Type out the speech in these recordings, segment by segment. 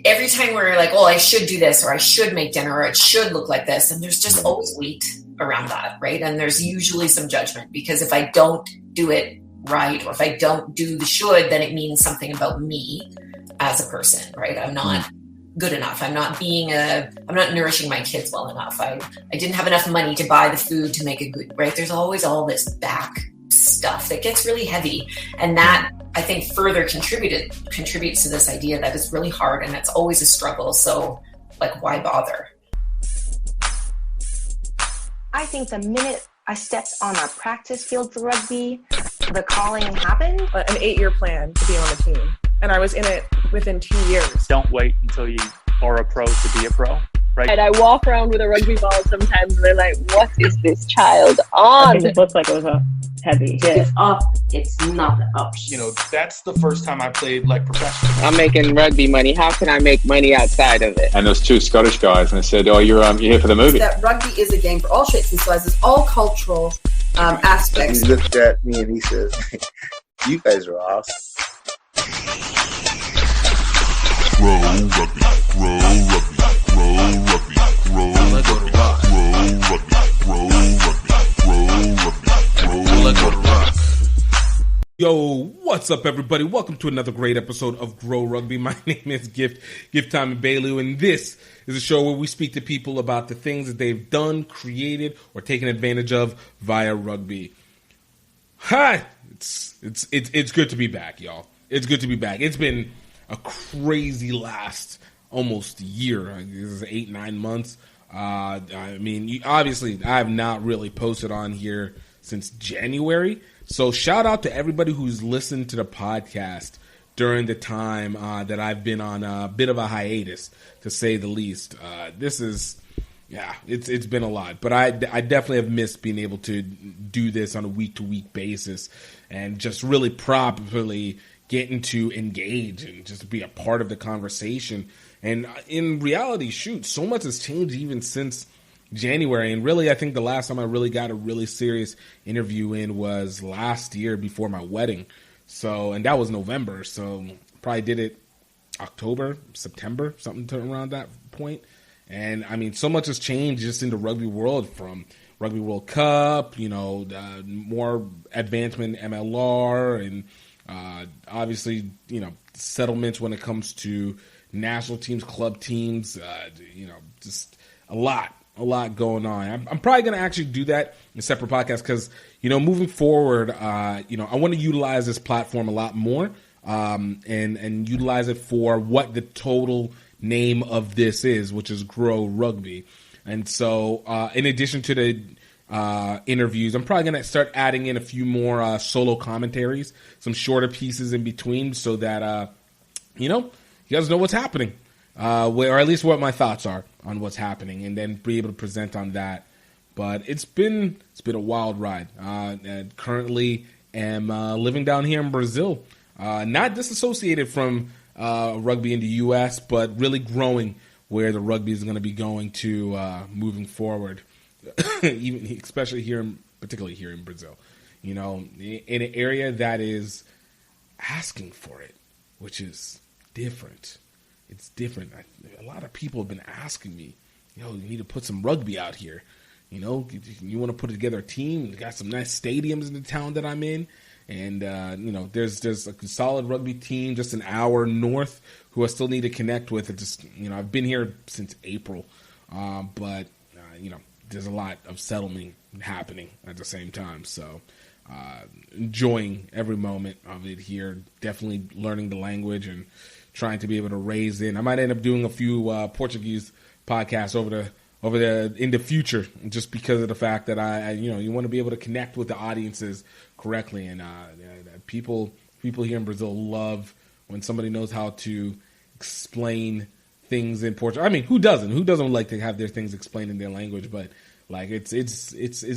every time we're like, oh, I should do this, or I should make dinner, or it should look like this. And there's just always weight around that, right? And there's usually some judgment, because if I don't do it right, or if I don't do the should, then it means something about me as a person, right? I'm not good enough. I'm not nourishing my kids well enough. I didn't have enough money to buy the food to make a good, right? There's always all this back stuff that gets really heavy. And that, I think, further contributes to this idea that it's really hard and it's always a struggle. So, like, why bother? I think the minute I stepped on our practice field for rugby, the calling happened. An 8-year plan to be on the team. And I was in it within 2 years. Don't wait until you are a pro to be a pro, right? And I walk around with a rugby ball sometimes and they're like, what is this child on? It looks like it was a heavy hit. It's up, it's not up. You know, that's the first time I played like professionally. I'm making rugby money. How can I make money outside of it? And there's two Scottish guys, and they said, "Oh, you're here for the movie." That rugby is a game for all shapes and sizes, all cultural aspects. He looked at me and he says, "You guys are awesome." Grow rugby, grow rugby, grow rugby, grow rugby, grow rugby, grow rugby, grow rugby, grow rugby. Yo, what's up, everybody? Welcome to another great episode of Grow Rugby. My name is GiftTime and Bailu, and this is a show where we speak to people about the things that they've done, created, or taken advantage of via rugby. Hi, it's good to be back, y'all. It's good to be back. It's been a crazy last almost year. This is 8-9 months. I mean, obviously, I have not really posted on here since January. So shout out to everybody who's listened to the podcast during the time that I've been on a bit of a hiatus, to say the least. This is, it's been a lot. But I definitely have missed being able to do this on a week-to-week basis and just really properly getting to engage and just be a part of the conversation. And in reality, shoot, so much has changed even since January. And really, I think the last time I really got a really serious interview in was last year before my wedding. So, and that was November. So probably did it October, September, something around that point. And I mean, so much has changed just in the rugby world, from Rugby World Cup, more advancement in MLR, and obviously, settlements when it comes to national teams, club teams, just a lot going on. I'm probably going to actually do that in a separate podcast because, moving forward, I want to utilize this platform a lot more and utilize it for what the total name of this is, which is Grow Rugby. And so in addition to the interviews, I'm probably going to start adding in a few more solo commentaries, some shorter pieces in between, so that, you guys know what's happening, or at least what my thoughts are on what's happening, and then be able to present on that. But it's been a wild ride. And currently am living down here in Brazil, not disassociated from rugby in the U.S., but really growing where the rugby is going to be going to moving forward. Especially particularly here in Brazil, in an area that is asking for it, which is different. It's different. A lot of people have been asking me, you need to put some rugby out here. You want to put together a team. You got some nice stadiums in the town that I'm in. And, there's a solid rugby team just an hour north who I still need to connect with. I've been here since April, but there's a lot of settling happening at the same time. So enjoying every moment of it here, definitely learning the language and trying to be able to raise in. I might end up doing a few Portuguese podcasts over the in the future, just because of the fact that you want to be able to connect with the audiences correctly. And people here in Brazil love when somebody knows how to explain things in Portuguese. I mean, who doesn't? Who doesn't like to have their things explained in their language? But like it's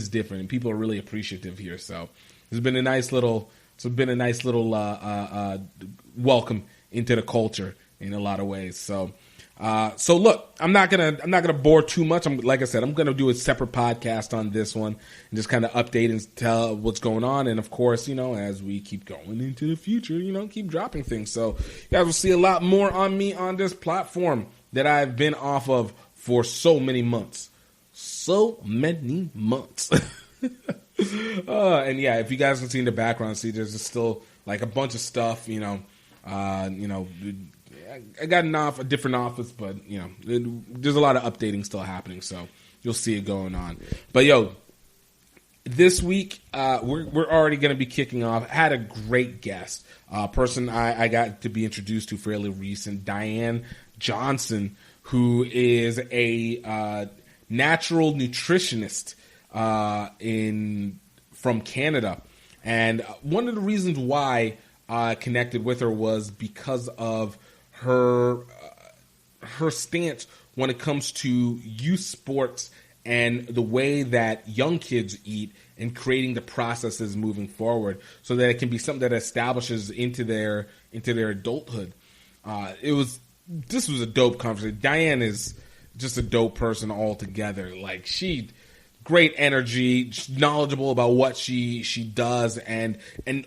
different, and people are really appreciative here. So it's been a nice little welcome into the culture in a lot of ways. So So look, I'm not gonna bore too much. Like I said, I'm gonna do a separate podcast on this one and just kind of update and tell what's going on. And of course, as we keep going into the future, keep dropping things. So you guys will see a lot more on me on this platform that I've been off of for so many months. And yeah, if you guys can see in the background, see there's still like a bunch of stuff. I got a different office, but there's a lot of updating still happening, so you'll see it going on. But this week we're already going to be kicking off. I had a great guest, person I got to be introduced to fairly recent, Diane Johnson, who is a natural nutritionist from Canada, and one of the reasons why I connected with her was because of her stance when it comes to youth sports and the way that young kids eat and creating the processes moving forward so that it can be something that establishes into their adulthood. This was a dope conversation. Diane is just a dope person altogether. Like, great energy, knowledgeable about what she does, and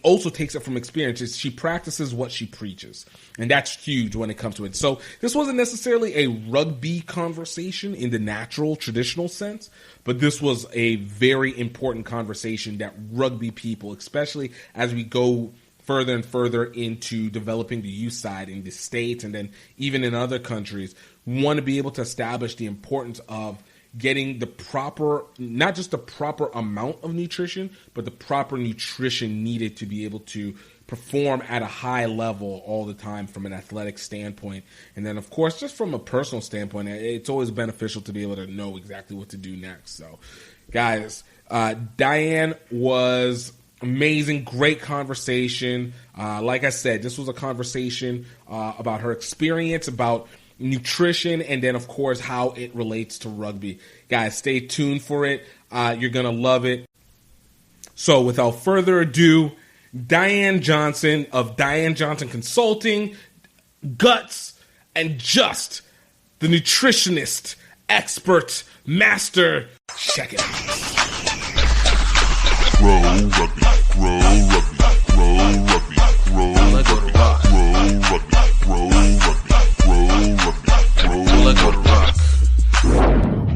also takes it from experiences. She practices what she preaches, and that's huge when it comes to it. So this wasn't necessarily a rugby conversation in the natural, traditional sense, but this was a very important conversation that rugby people, especially as we go further and further into developing the youth side in the States and then even in other countries, want to be able to establish the importance of getting the proper, not just the proper amount of nutrition, but the proper nutrition needed to be able to perform at a high level all the time from an athletic standpoint. And then, of course, just from a personal standpoint, it's always beneficial to be able to know exactly what to do next. So, guys, Diane was amazing, great conversation. Like I said, this was a conversation about her experience, about nutrition, and then of course how it relates to rugby. Guys, stay tuned for it. You're gonna love it. So without further ado, Diane Johnson of Diane Johnson Consulting, Guts, and Just, the nutritionist, expert, master. Check it out. Grow rugby, grow rugby, grow rugby, grow rugby, grow rugby,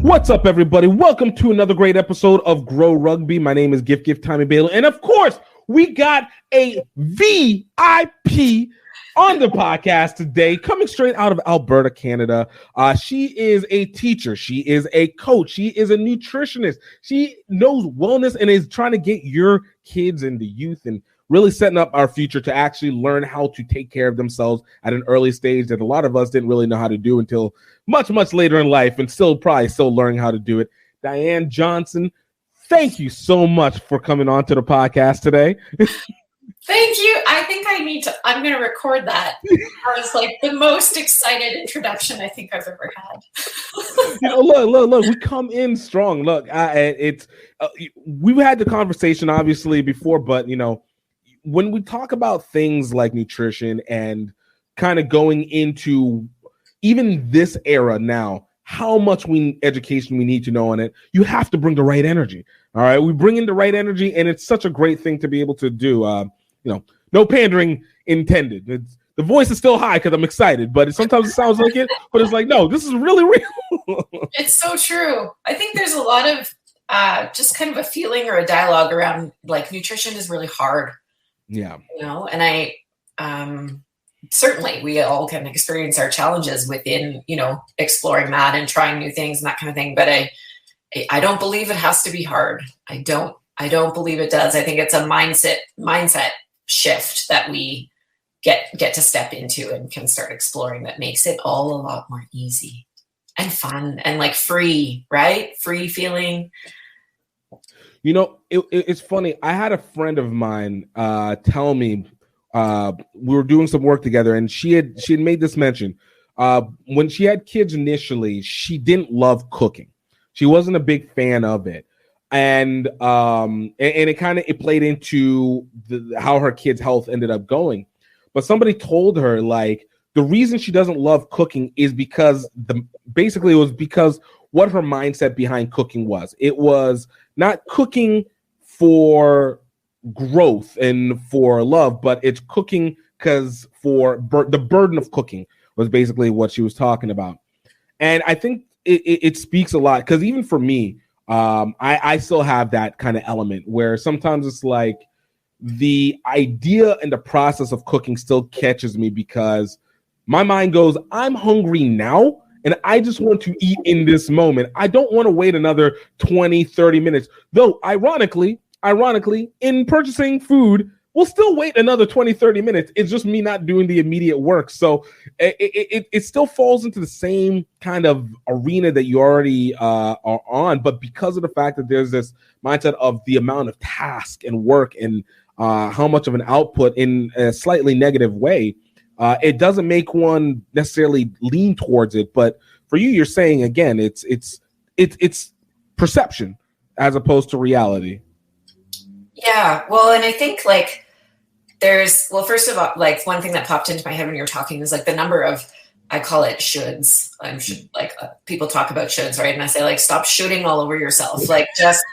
What's up, everybody? Welcome to another great episode of Grow Rugby. My name is GiftTime and Bailey, and of course, we got a VIP on the podcast today, coming straight out of Alberta, Canada. She is a teacher. She is a coach. She is a nutritionist. She knows wellness and is trying to get your kids and the youth and really setting up our future to actually learn how to take care of themselves at an early stage that a lot of us didn't really know how to do until much, much later in life, and still learning how to do it. Diane Johnson, thank you so much for coming on to the podcast today. Thank you. I think I'm going to record that. That was like the most excited introduction I think I've ever had. Look, we come in strong. Look, we've had the conversation obviously before, but when we talk about things like nutrition and kind of going into even this era now, how much education we need to know on it, you have to bring the right energy. All right. We bring in the right energy, and it's such a great thing to be able to do. No pandering intended. The voice is still high because I'm excited, but sometimes it sounds like it, but it's like, no, this is really real. It's so true. I think there's a lot of just kind of a feeling or a dialogue around like nutrition is really hard. Yeah. And I certainly we all can experience our challenges within, exploring that and trying new things and that kind of thing. But I don't believe it has to be hard. I don't believe it does. I think it's a mindset shift that we get to step into and can start exploring that makes it all a lot more easy and fun and like free, right? Free feeling. It's funny. I had a friend of mine tell me we were doing some work together, and she had made this mention. When she had kids initially, she didn't love cooking. She wasn't a big fan of it. And it played into how her kids' health ended up going. But somebody told her, like, the reason she doesn't love cooking is because basically it was because what her mindset behind cooking was. It was not cooking for growth and for love, but it's cooking because for the burden of cooking was basically what she was talking about. And I think it speaks a lot, because even for me, I still have that kind of element where sometimes it's like the idea and the process of cooking still catches me, because my mind goes, I'm hungry now and I just want to eat in this moment. I don't want to wait another 20, 30 minutes. Though, ironically, in purchasing food, we'll still wait another 20, 30 minutes. It's just me not doing the immediate work. So it still falls into the same kind of arena that you already are on. But because of the fact that there's this mindset of the amount of task and work and how much of an output in a slightly negative way, it doesn't make one necessarily lean towards it. But for you, you're saying, again, it's perception as opposed to reality. Yeah, well, and I think like first of all, like one thing that popped into my head when you were talking is like the number of, I call it shoulds. People talk about shoulds, right? And I say like, stop shooting all over yourself. Like just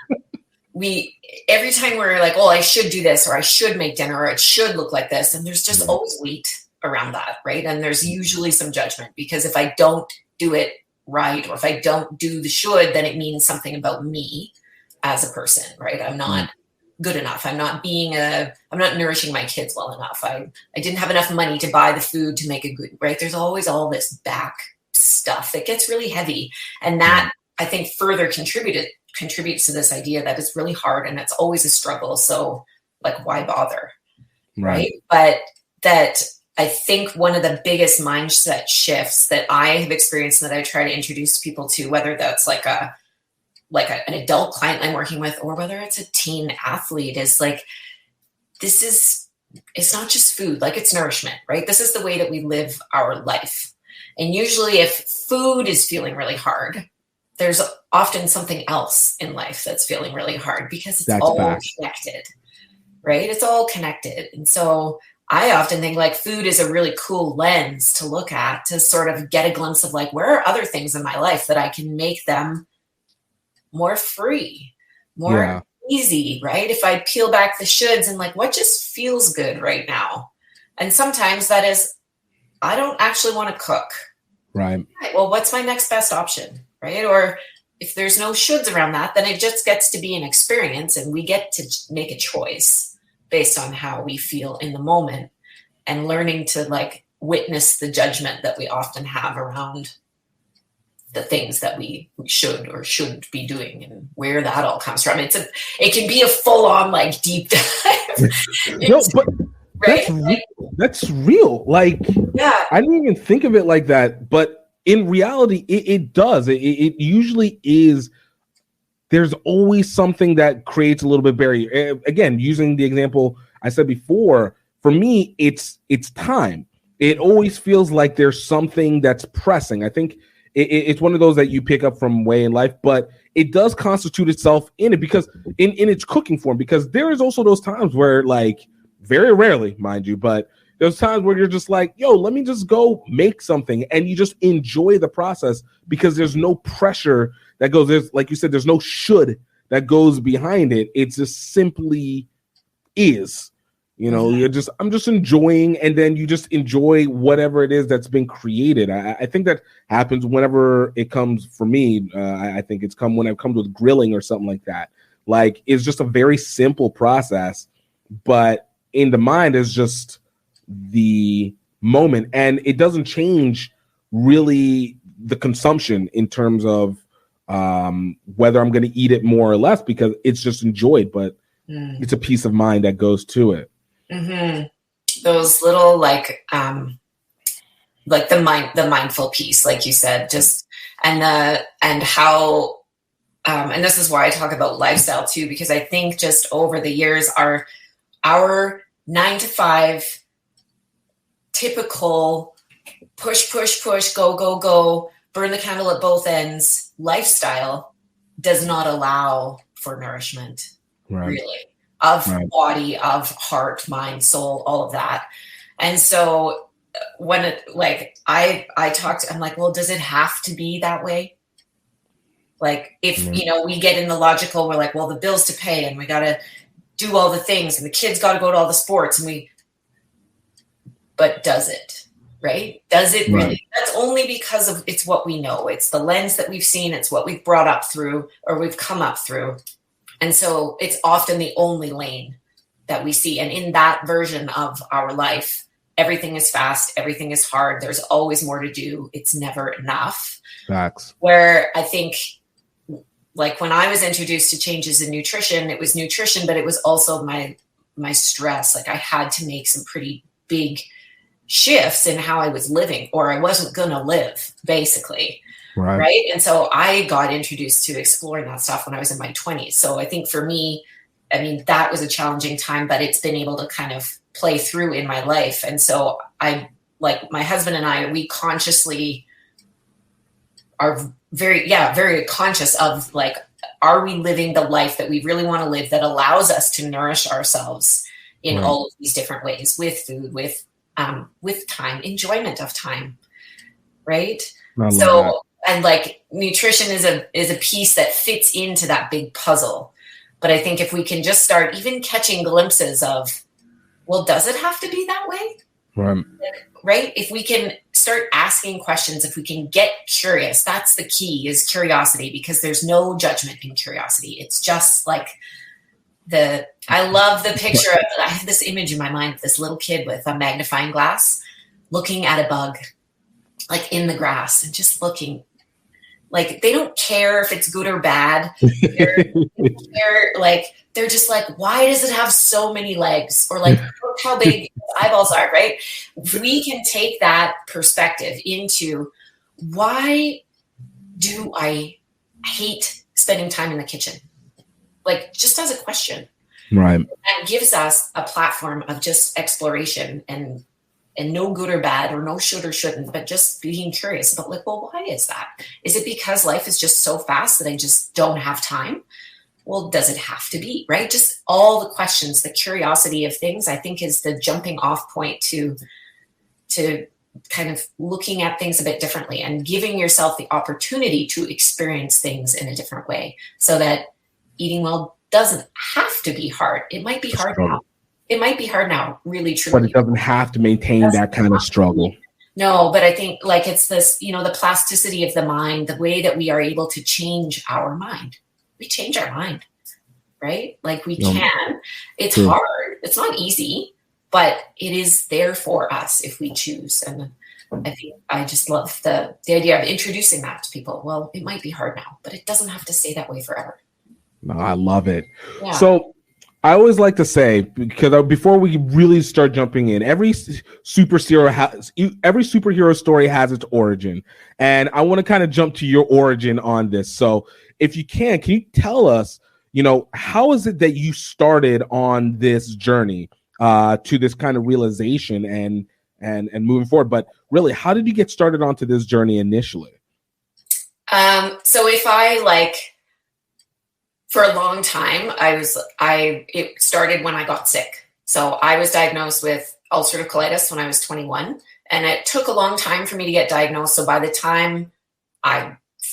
every time we're like, oh, I should do this, or I should make dinner, or it should look like this. And there's just always weight around that, right? And there's usually some judgment, because if I don't do it right, or if I don't do the should, then it means something about me as a person, right? I'm not good enough. I'm not nourishing my kids well enough. I didn't have enough money to buy the food to make a good, right? There's always all this back stuff that gets really heavy. And that I think further contributes to this idea that it's really hard and it's always a struggle. So like, why bother? Right. But that I think one of the biggest mindset shifts that I have experienced and that I try to introduce people to, whether that's like an adult client I'm working with, or whether it's a teen athlete, is like, it's not just food, like it's nourishment, right? This is the way that we live our life. And usually if food is feeling really hard, there's often something else in life that's feeling really hard, because it's all connected, right? It's all connected. And so I often think like food is a really cool lens to look at, to sort of get a glimpse of like, where are other things in my life that I can make them more free, more easy, right? If I peel back the shoulds and like, what just feels good right now? And sometimes that is, I don't actually want to cook. Right. Well, what's my next best option, right? Or if there's no shoulds around that, then it just gets to be an experience, and we get to make a choice based on how we feel in the moment, and learning to like witness the judgment that we often have around the things that we should or shouldn't be doing, and where that all comes from. It can be a full on like deep dive. No, but that's real. Like, I didn't even think of it like that, but in reality, it does. It usually is. There's always something that creates a little bit barrier. Again, using the example I said before, for me, it's time. It always feels like there's something that's pressing. I think it's one of those that you pick up from way in life, but it does constitute itself in it, because in its cooking form, because there is also those times where, like, very rarely, mind you, but there's times where you're just like, yo, let me just go make something, and you just enjoy the process because there's no pressure that goes, there's, like you said, there's no should that goes behind it. It just simply is, you know, I'm just enjoying, and then you just enjoy whatever it is that's been created. I think that happens whenever it comes, for me, I think it's come when it comes with grilling or something like that. Like, it's just a very simple process, but in the mind is just the moment, and it doesn't change really the consumption in terms of whether I'm going to eat it more or less, because it's just enjoyed, but it's a peace of mind that goes to it. Mm-hmm. Those little like the mindful piece, like you said, just and how and this is why I talk about lifestyle too, because I think just over the years our 9 to 5 typical push, go, burn the candle at both ends lifestyle does not allow for nourishment, really, of body, of heart, mind, soul, all of that. And so when it, like, I talked, I'm like, well, does it have to be that way? Like, if, you know, we get in the logical, we're like, well, the bills to pay and we got to do all the things and the kids got to go to all the sports but does it, right? Does it really? Right. That's only because of it's what we know. It's the lens that we've seen. It's what we've brought up through or we've come up through. And so it's often the only lane that we see. And in that version of our life, everything is fast. Everything is hard. There's always more to do. It's never enough. Facts. Where I think, like when I was introduced to changes in nutrition, it was nutrition, but it was also my stress. Like I had to make some pretty big shifts in how I was living, or I wasn't going to live, basically. Right. And so I got introduced to exploring that stuff when I was in my 20s. So I think for me, I mean, that was a challenging time, but it's been able to kind of play through in my life. And so I, like my husband and I, we consciously are very conscious of like, are we living the life that we really want to live that allows us to nourish ourselves in all of these different ways, with food, with time, enjoyment of time. Right. So, and like nutrition is a piece that fits into that big puzzle. But I think if we can just start even catching glimpses of, well, does it have to be that way? Right. If we can start asking questions, if we can get curious, that's the key, is curiosity, because there's no judgment in curiosity. It's just like I love the picture of, I have this image in my mind of this little kid with a magnifying glass looking at a bug, like in the grass, and just looking. Like they don't care if it's good or bad. They're just like, why does it have so many legs? Or like, look how big its eyeballs are, right? We can take that perspective into, why do I hate spending time in the kitchen? Like, just as a question. Right. And gives us a platform of just exploration and no good or bad, or no should or shouldn't, but just being curious about like, well, why is that? Is it because life is just so fast that I just don't have time? Well, does it have to be, right? Just all the questions, the curiosity of things, I think is the jumping off point to kind of looking at things a bit differently and giving yourself the opportunity to experience things in a different way, so that eating well doesn't have to be hard. It might be hard now. It might be hard now, really, truly. But it doesn't have to maintain that kind of struggle. No, but I think like it's this, you know, the plasticity of the mind, the way that we are able to change our mind. We change our mind, right? Like we can. It's hard. It's not easy, but it is there for us if we choose. And I just love the idea of introducing that to people. Well, it might be hard now, but it doesn't have to stay that way forever. No, I love it. Yeah. So I always like to say, because before we really start jumping in, every superhero story has its origin, and I want to kind of jump to your origin on this. So, if you can you tell us, you know, how is it that you started on this journey to this kind of realization and moving forward? But really, how did you get started onto this journey initially? So if I for a long time, it started when I got sick. So I was diagnosed with ulcerative colitis when I was 21, and it took a long time for me to get diagnosed. So by the time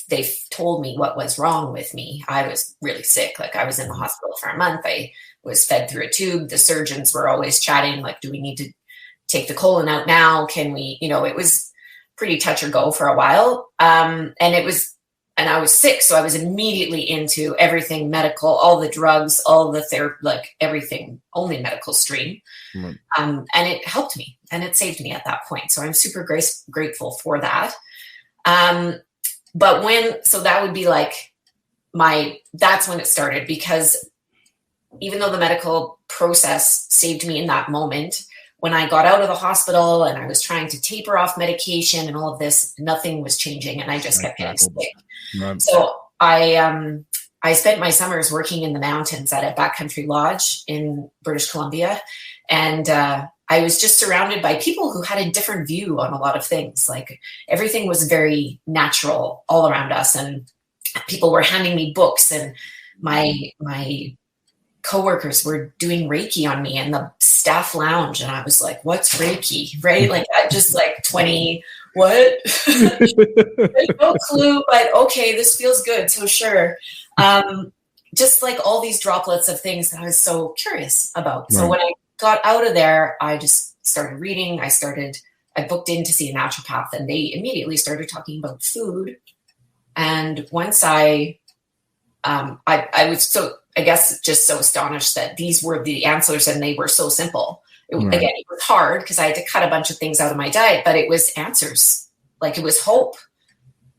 they told me what was wrong with me, I was really sick. Like I was in the hospital for a month. I was fed through a tube. The surgeons were always chatting, like, do we need to take the colon out now? Can we, it was pretty touch or go for a while. And I was sick. So I was immediately into everything medical, all the drugs, all the therapy, like everything, only medical stream. Mm-hmm. And it helped me and it saved me at that point. So I'm super grateful for that. So that would be that's when it started, because even though the medical process saved me in that moment, when I got out of the hospital and I was trying to taper off medication and all of this, nothing was changing and I just kept getting sick. Right. So I spent my summers working in the mountains at a backcountry lodge in British Columbia. And I was just surrounded by people who had a different view on a lot of things. Like everything was very natural all around us. And people were handing me books, and my coworkers were doing Reiki on me in the staff lounge. And I was like, what's Reiki? Right? Like, just like 20, what? No clue, but okay, this feels good. So sure. Just like all these droplets of things that I was so curious about. So when I got out of there, I just started reading. I booked in to see a naturopath, and they immediately started talking about food. And once I was so, I guess, just so astonished that these were the answers and they were so simple. Again, it was hard because I had to cut a bunch of things out of my diet, but it was answers. Like it was hope.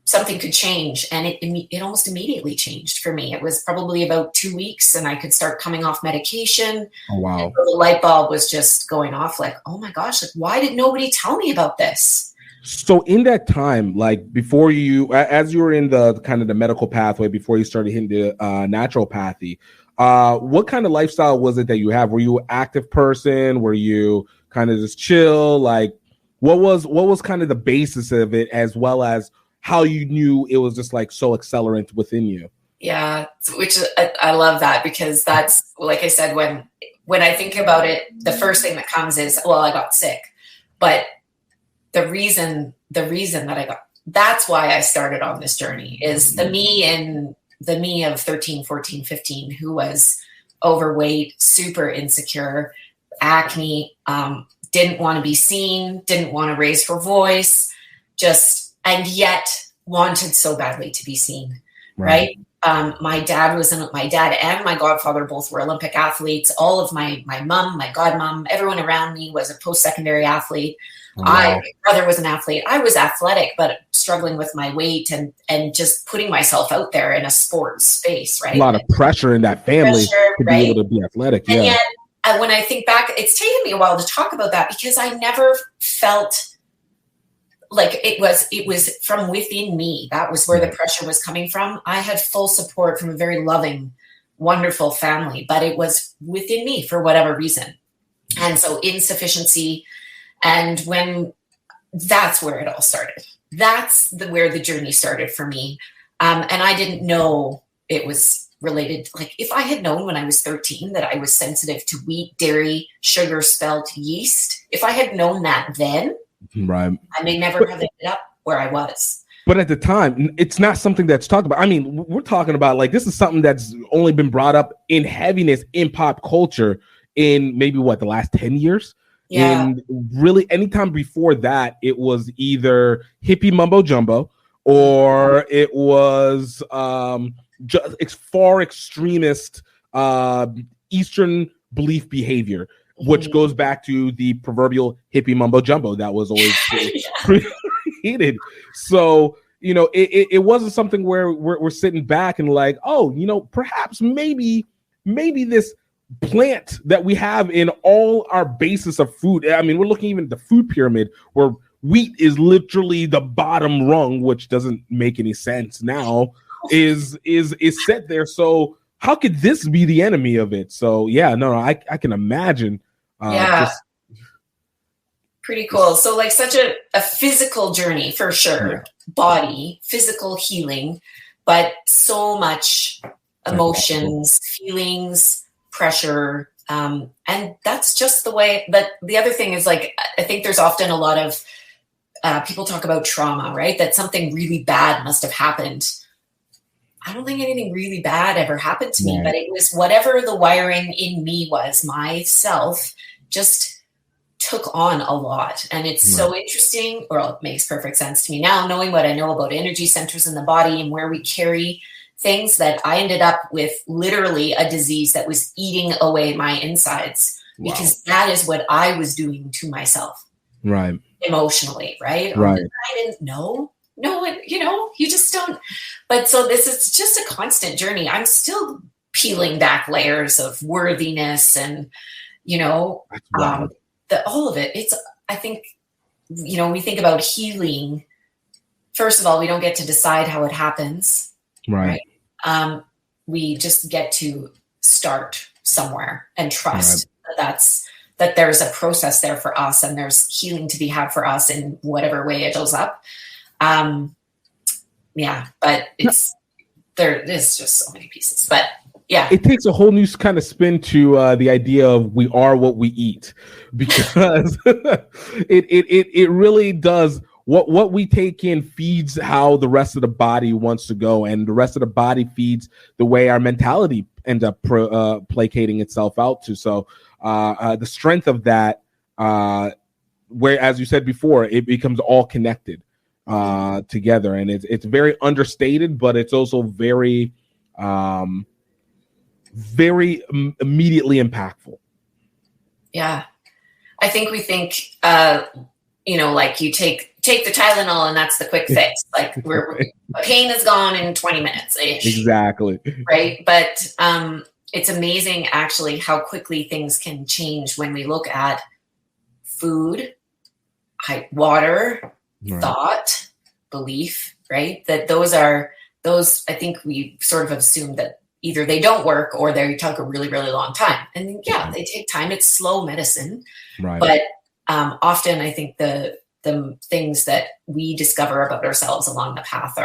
Something could change, and it almost immediately changed for me. It was probably about 2 weeks, and I could start coming off medication. Oh, wow. And the light bulb was just going off like, oh my gosh, like, why did nobody tell me about this? So in that time, like before as you were in the kind of the medical pathway, before you started hitting the naturopathy, what kind of lifestyle was it that you have? Were you an active person? Were you kind of just chill? Like what was kind of the basis of it, as well as how you knew it was just like so accelerant within you? Yeah, which I love that, because that's, like I said, when I think about it, the first thing that comes is, well, I got sick. But the reason that that's why I started on this journey is the me of 13, 14, 15, who was overweight, super insecure, acne, didn't want to be seen, didn't want to raise her voice, and yet wanted so badly to be seen, right? My dad and my godfather both were Olympic athletes. All of my mom, my godmom, everyone around me was a post-secondary athlete. Wow. My brother was an athlete. I was athletic, but struggling with my weight and just putting myself out there in a sports space, right? A lot of pressure in that family to be able to be athletic. And yeah. Yet, when I think back, it's taken me a while to talk about that, because I never felt like it was from within me. That was where the pressure was coming from. I had full support from a very loving, wonderful family, but it was within me for whatever reason. And so insufficiency. And when that's where it all started. That's where the journey started for me. And I didn't know it was related. Like if I had known when I was 13 that I was sensitive to wheat, dairy, sugar, spelt, yeast, if I had known that then, right, I may never have ended up where I was. But at the time, it's not something that's talked about. I mean, we're talking about like this is something that's only been brought up in heaviness in pop culture in maybe the last 10 years. Yeah. And really, anytime before that, it was either hippie mumbo jumbo or it was just far extremist Eastern belief behavior, which goes back to the proverbial hippie mumbo jumbo that was always created. So, it wasn't something where we're sitting back and like, oh, perhaps maybe this plant that we have in all our basis of food. I mean, we're looking even at the food pyramid where wheat is literally the bottom rung, which doesn't make any sense now, is set there. So how could this be the enemy of it? So yeah, no, I can imagine. Pretty cool. So like such a physical journey for sure. Yeah. Body, physical healing, but so much emotions, feelings, pressure. And that's just the way. But the other thing is, like, I think there's often a lot of people talk about trauma, right? That something really bad must have happened. I don't think anything really bad ever happened to me, but it was whatever the wiring in me was, myself just took on a lot. And it's so interesting, or it makes perfect sense to me now, knowing what I know about energy centers in the body and where we carry things, that I ended up with literally a disease that was eating away my insides because that is what I was doing to myself. Right. Emotionally. Right. Right. I didn't know. No, you just don't. But so this is just a constant journey. I'm still peeling back layers of worthiness and, all of it. It's, I think, we think about healing. First of all, we don't get to decide how it happens. Right. We just get to start somewhere and trust that there's a process there for us and there's healing to be had for us in whatever way it shows up. But there's just so many pieces. But Yeah. It takes a whole new kind of spin to the idea of we are what we eat, because it really does. What we take in feeds how the rest of the body wants to go, and the rest of the body feeds the way our mentality ends up placating itself out to. So the strength of that, where, as you said before, it becomes all connected together, and it's very understated, but it's also very immediately impactful. Yeah. I think we think, like you take the Tylenol and that's the quick fix. Like pain is gone in 20 minutes. Exactly. Right. But it's amazing actually how quickly things can change when we look at food, water, right. thought, belief, right? That those I think we sort of assume that either they don't work or they take a really, really long time. And yeah, they take time. It's slow medicine. Right. But often I think the things that we discover about ourselves along the path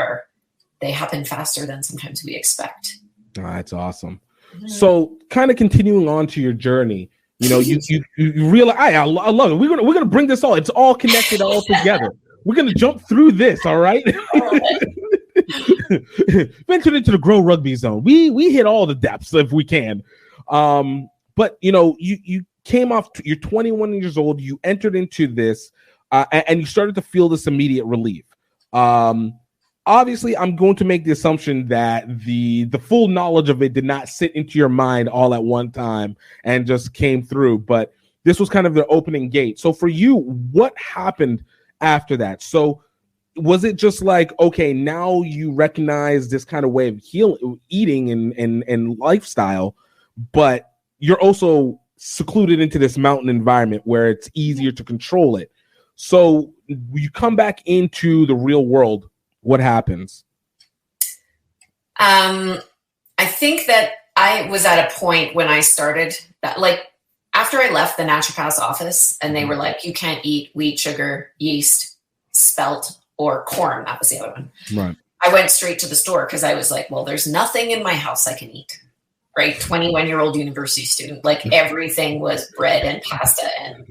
they happen faster than sometimes we expect. Oh, that's awesome. Mm-hmm. So kind of continuing on to your journey, you realize, I love it. We're gonna bring this all. It's all connected all together. We're gonna jump through this. All right. Ventured into the Grow Rugby zone. We hit all the depths if we can. But you came off. You're 21 years old. You entered into this, and you started to feel this immediate relief. Obviously, I'm going to make the assumption that the full knowledge of it did not sit into your mind all at one time and just came through. But this was kind of the opening gate. So for you, what happened after that? So was it just like, okay, now you recognize this kind of way of eating and lifestyle, but you're also secluded into this mountain environment where it's easier to control it. So you come back into the real world. What happens? I think that I was at a point when I started that, like, after I left the naturopath's office and they were like, you can't eat wheat, sugar, yeast, spelt, or corn. That was the other one. Right. I went straight to the store because I was like, well, there's nothing in my house I can eat. Right. 21-year-old university student. Like everything was bread and pasta and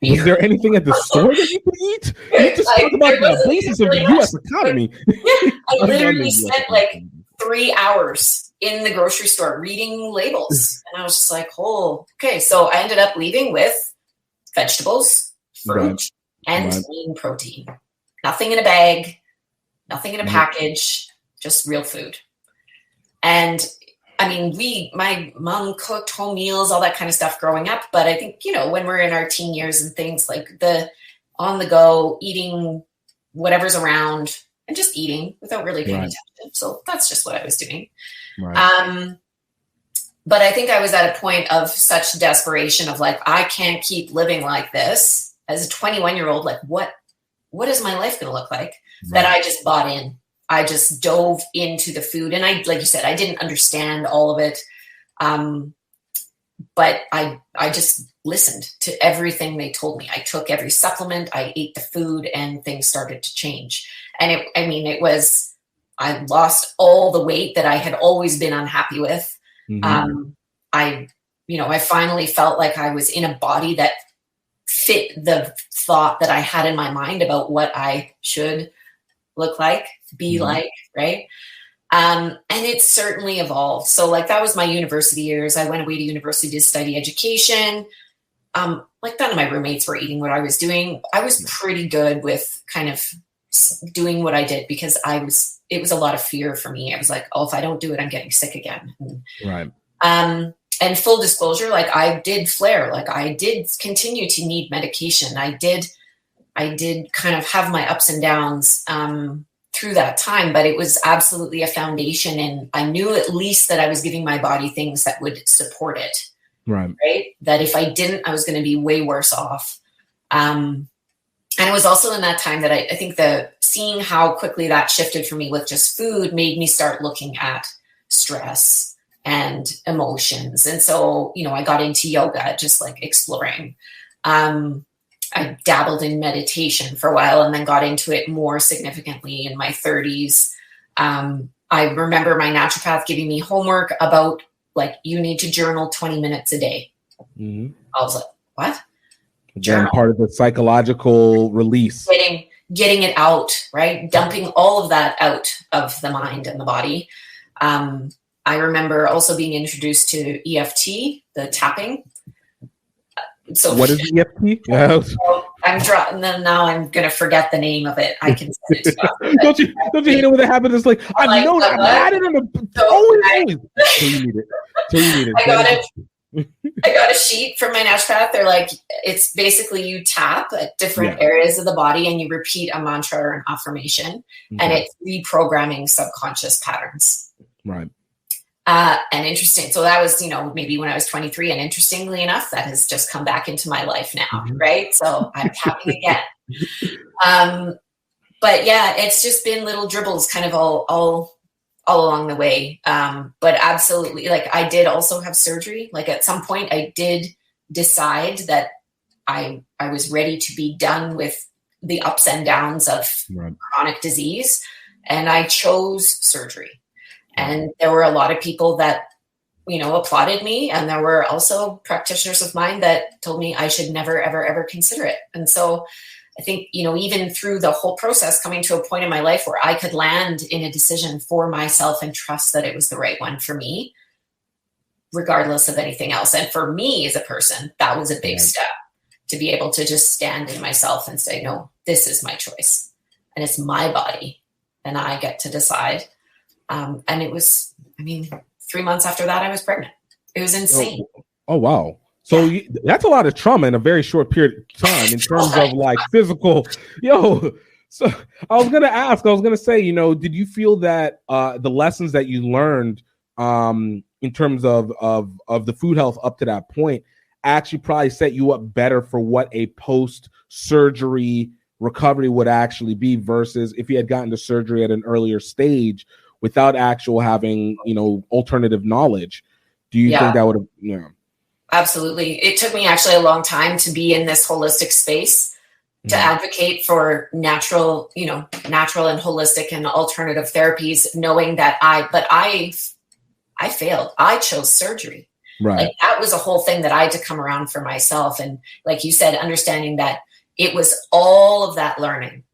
beer. Was there anything at the store that you could eat? You just talk about the basis of the U.S. economy. Yeah, I literally spent like 3 hours in the grocery store reading labels. And I was just like, oh, okay. So I ended up leaving with vegetables, fruit, and lean protein. Nothing in a bag, nothing in a package, just real food. And I mean, my mom cooked home meals, all that kind of stuff growing up. But I think, when we're in our teen years and things, like the on the go, eating whatever's around and just eating without really paying attention. So that's just what I was doing. Right. But I think I was at a point of such desperation of like, I can't keep living like this as a 21-year-old. Like, what is my life going to look like? That I just bought in. I just dove into the food. And I, like you said, I didn't understand all of it. But I just listened to everything they told me. I took every supplement, I ate the food, and things started to change. And I lost all the weight that I had always been unhappy with. Mm-hmm. I finally felt like I was in a body that fit the thought that I had in my mind about what I should look like, be like, right? And it certainly evolved. So like that was my university years. I went away to university to study education. Like none of my roommates were eating what I was doing. I was pretty good with kind of doing what I did because it was a lot of fear for me. I was like, oh, if I don't do it, I'm getting sick again. Right. And full disclosure, like I did flare, like I did continue to need medication. I did kind of have my ups and downs through that time, but it was absolutely a foundation. And I knew at least that I was giving my body things that would support it. Right. That if I didn't, I was going to be way worse off. And it was also in that time that I think seeing how quickly that shifted for me with just food made me start looking at stress and emotions. And so, I got into yoga, just like exploring. I dabbled in meditation for a while and then got into it more significantly in my 30s. I remember my naturopath giving me homework about like, you need to journal 20 minutes a day. Mm-hmm. I was like, what? Again, part of the psychological release. Getting it out, right? Dumping all of that out of the mind and the body. I remember also being introduced to EFT, the tapping. So what is EFT? Now I'm gonna forget the name of it. I can send it to you. Don't you hate it when it happens? It's like, I've known it. I've had it on the always. So you need it. I got it. I got a sheet from my naturopath. They're like, it's basically you tap at different areas of the body and you repeat a mantra or an affirmation, and it's reprogramming subconscious patterns. Right. And interesting. So that was, maybe when I was 23, and interestingly enough, that has just come back into my life now. Right. So I'm tapping again. But yeah, it's just been little dribbles kind of all along the way. But absolutely, like, I did also have surgery. Like, at some point I did decide that I was ready to be done with the ups and downs of chronic disease, and I chose surgery. And there were a lot of people that, applauded me. And there were also practitioners of mine that told me I should never, ever, ever consider it. And so I think, even through the whole process, coming to a point in my life where I could land in a decision for myself and trust that it was the right one for me, regardless of anything else. And for me as a person, that was a big step, to be able to just stand in myself and say, no, this is my choice and it's my body and I get to decide. And it was, 3 months after that, I was pregnant. It was insane. Oh wow. So that's a lot of trauma in a very short period of time in terms of like physical. So I was going to say, did you feel that the lessons that you learned in terms of the food health up to that point actually probably set you up better for what a post-surgery recovery would actually be versus if you had gotten to surgery at an earlier stage without actual having, alternative knowledge? Do you think that would have, Absolutely. It took me actually a long time to be in this holistic space to advocate for natural and holistic and alternative therapies, knowing that I failed. I chose surgery. Right. Like, that was a whole thing that I had to come around for myself. And like you said, understanding that it was all of that learning,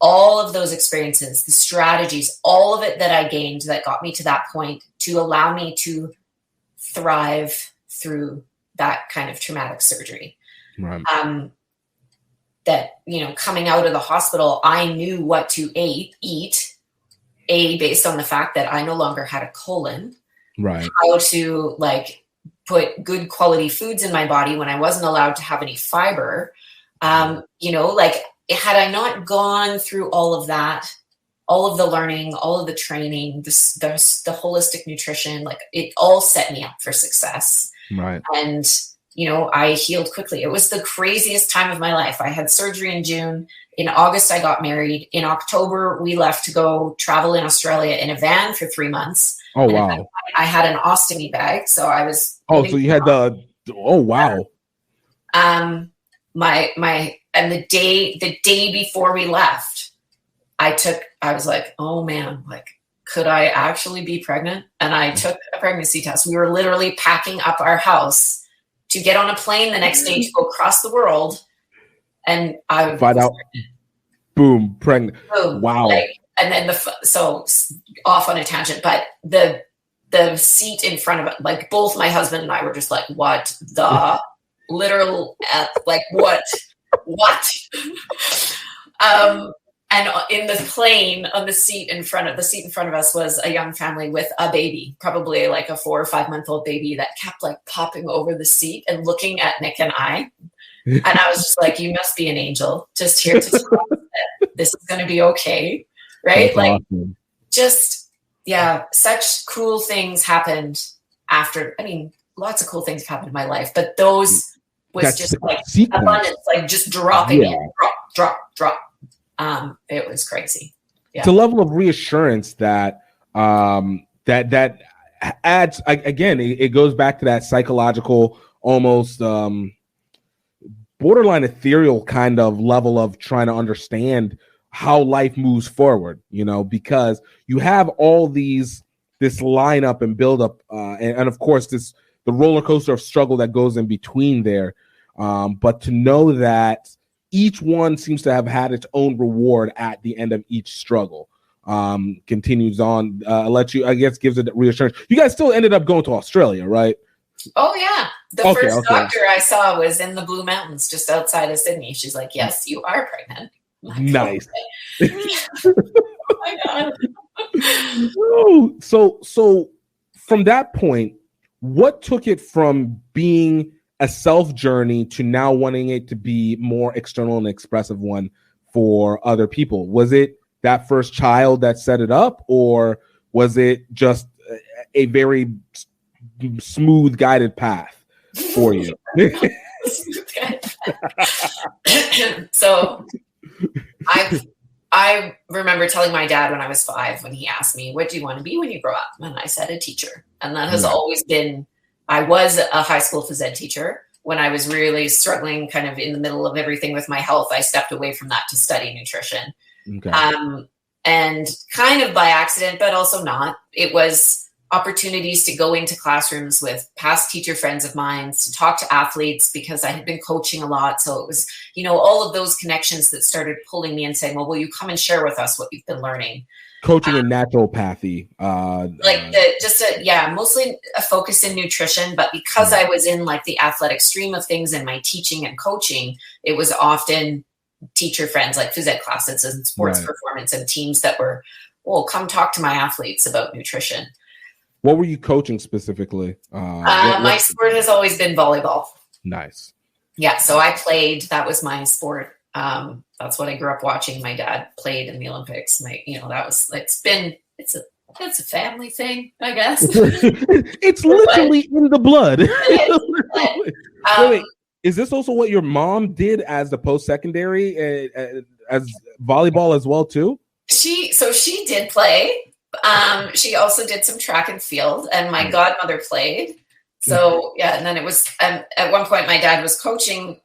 all of those experiences, the strategies, all of it that I gained that got me to that point to allow me to thrive through that kind of traumatic surgery. Right. That, coming out of the hospital, I knew what to eat, based on the fact that I no longer had a colon. Right. How to put good quality foods in my body when I wasn't allowed to have any fiber. Had I not gone through all of that, all of the learning, all of the training, the holistic nutrition, it all set me up for success. Right. And, I healed quickly. It was the craziest time of my life. I had surgery in June. In August, I got married. In October, we left to go travel in Australia in a van for 3 months. Oh, wow. I had an ostomy bag. So I was. Oh, so you had oh, wow. And the day before we left, I was like, oh man, could I actually be pregnant? And I took a pregnancy test. We were literally packing up our house to get on a plane the next day to go across the world. And I find out, boom, pregnant. Boom, wow. And then so off on a tangent, but the seat in front of it, both my husband and I were just like, what the literal, what? And in the plane, on the seat in front of us was a young family with a baby, probably a 4 or 5 month old baby that kept popping over the seat and looking at Nick and I. And I was just like, you must be an angel, just here to tell us that this is going to be okay. Right. That's awesome. Such cool things happened after. Lots of cool things happened in my life, but those was just abundance, just dropping in, drop. It was crazy. Yeah. It's a level of reassurance that that adds, again, it goes back to that psychological, almost borderline ethereal kind of level of trying to understand how life moves forward, because you have all these this lineup and build up, and of course the roller coaster of struggle that goes in between there. But to know that each one seems to have had its own reward at the end of each struggle. Continues on. Gives it reassurance. You guys still ended up going to Australia, right? Oh yeah. The first doctor I saw was in the Blue Mountains, just outside of Sydney. She's like, "Yes, you are pregnant." Like, nice. Oh my God. So from that point, what took it from being a self journey to now wanting it to be more external and expressive one for other people? Was it that first child that set it up, or was it just a very smooth guided path for you? So I remember telling my dad when I was 5, when he asked me, "What do you want to be when you grow up?" And I said, "A teacher." And that has always been, I was a high school phys ed teacher. When I was really struggling kind of in the middle of everything with my health, I stepped away from that to study nutrition. Okay. And kind of by accident, but also not. It was opportunities to go into classrooms with past teacher friends of mine, to talk to athletes, because I had been coaching a lot. So it was, all of those connections that started pulling me and saying, "Well, will you come and share with us what you've been learning?" Coaching and naturopathy. Mostly a focus in nutrition, but because I was in like the athletic stream of things in my teaching and coaching, it was often teacher friends, like phys ed classes and sports performance and teams that were, "Well, come talk to my athletes about nutrition." What were you coaching specifically? My sport has always been volleyball. Nice. Yeah, so I played. That was my sport. That's what I grew up watching. My dad played in the Olympics. It's a family thing, I guess. It's literally in the blood. Wait, is this also what your mom did as the post-secondary, as volleyball as well too? She did play. She also did some track and field, and my godmother played. So and then it was at one point my dad was coaching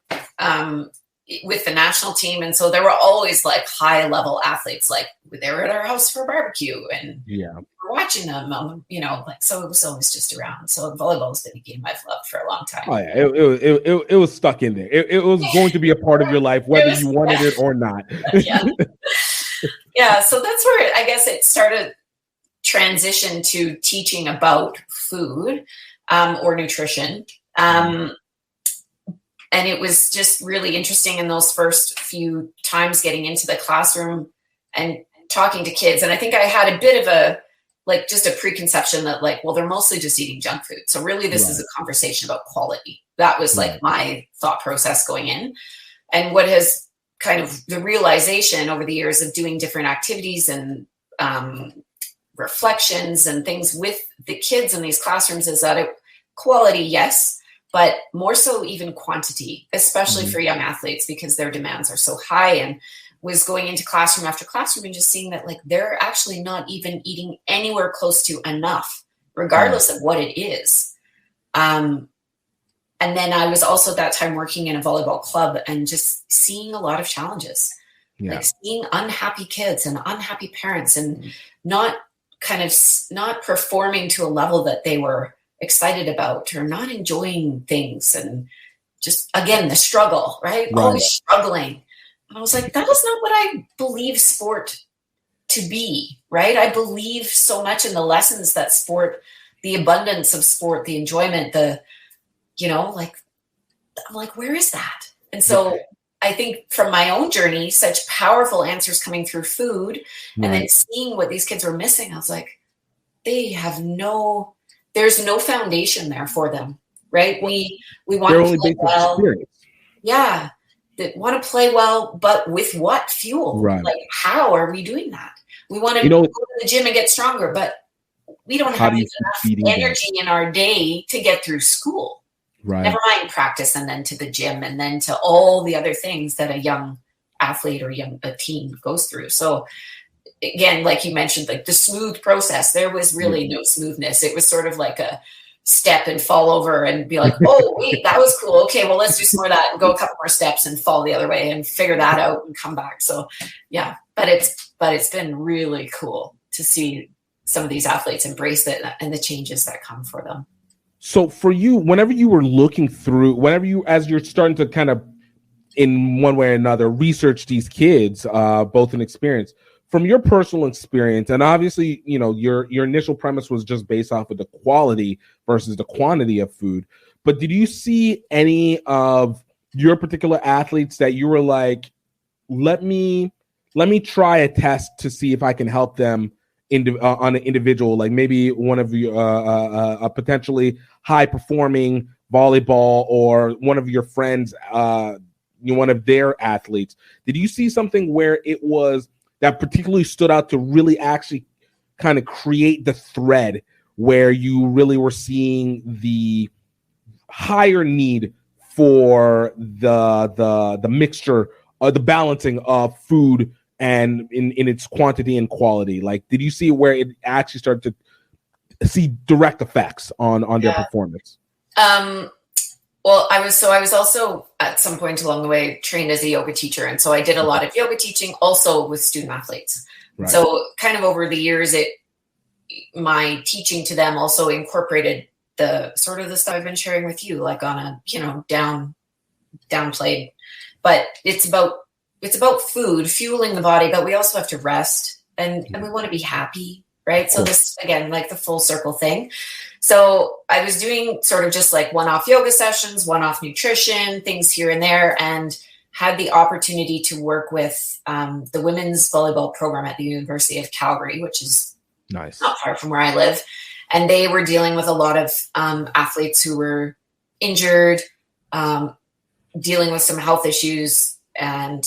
with the national team, and so there were always like high level athletes, like they were at our house for barbecue, and we were watching them. So it was always just around. So volleyball has been a game I've loved for a long time. Oh yeah, it was stuck in there. It was going to be a part of your life, whether you wanted it or not. Yeah. So that's where I guess it started. Transition to teaching about food or nutrition. And it was just really interesting in those first few times getting into the classroom and talking to kids. And I think I had a bit of a preconception that they're mostly just eating junk food. So really this is a conversation about quality. That was my thought process going in. And what has kind of the realization over the years of doing different activities and reflections and things with the kids in these classrooms is that quality, yes, but more so even quantity, especially for young athletes, because their demands are so high. And was going into classroom after classroom and just seeing that they're actually not even eating anywhere close to enough, regardless of what it is. And then I was also at that time working in a volleyball club and just seeing a lot of challenges, seeing unhappy kids and unhappy parents and not performing to a level that they were excited about or not enjoying things. And just, again, the struggle, right? Always struggling. And I was like, that is not what I believe sport to be, right? I believe so much in the lessons that sport, the abundance of sport, the enjoyment, I'm like, where is that? And so I think from my own journey, such powerful answers coming through food and then seeing what these kids were missing, I was like, there's no foundation there for them, right? We want to play well. Yeah. They want to play well, but with what fuel? Right. How are we doing that? We want to go to the gym and get stronger, but we don't have enough energy in our day to get through school. Right. Never mind practice and then to the gym and then to all the other things that a young athlete or a teen goes through. So again, like you mentioned, the smooth process, there was really no smoothness. It was sort of like a step and fall over and be like, oh, wait, that was cool. Okay, well, let's do some more of that and go a couple more steps and fall the other way and figure that out and come back. So yeah, but it's been really cool to see some of these athletes embrace it and the changes that come for them. So for you, whenever you were looking through, as you're starting to kind of, in one way or another, research these kids, both in experience, from your personal experience, and obviously, your initial premise was just based off of the quality versus the quantity of food. But did you see any of your particular athletes that you were like, let me try a test to see if I can help them on an individual, like maybe one of you, a potentially high performing volleyball, or one of your friends, one of their athletes? Did you see something where it was that particularly stood out to really actually kind of create the thread where you really were seeing the higher need for the mixture, the balancing of food and in its quantity and quality? Like, did you see where it actually started to see direct effects on their performance? Well, I was also at some point along the way trained as a yoga teacher. And so I did a lot of yoga teaching also with student athletes. Right. So kind of over the years, my teaching to them also incorporated the sort of the stuff I've been sharing with you, like on a, downplayed, but it's about food, fueling the body, but we also have to rest and we want to be happy. Right. So this, again, like the full circle thing. So I was doing sort of just like one-off yoga sessions, one-off nutrition, things here and there, and had the opportunity to work with the women's volleyball program at the University of Calgary, which is not far from where I live. And they were dealing with a lot of athletes who were injured, dealing with some health issues, and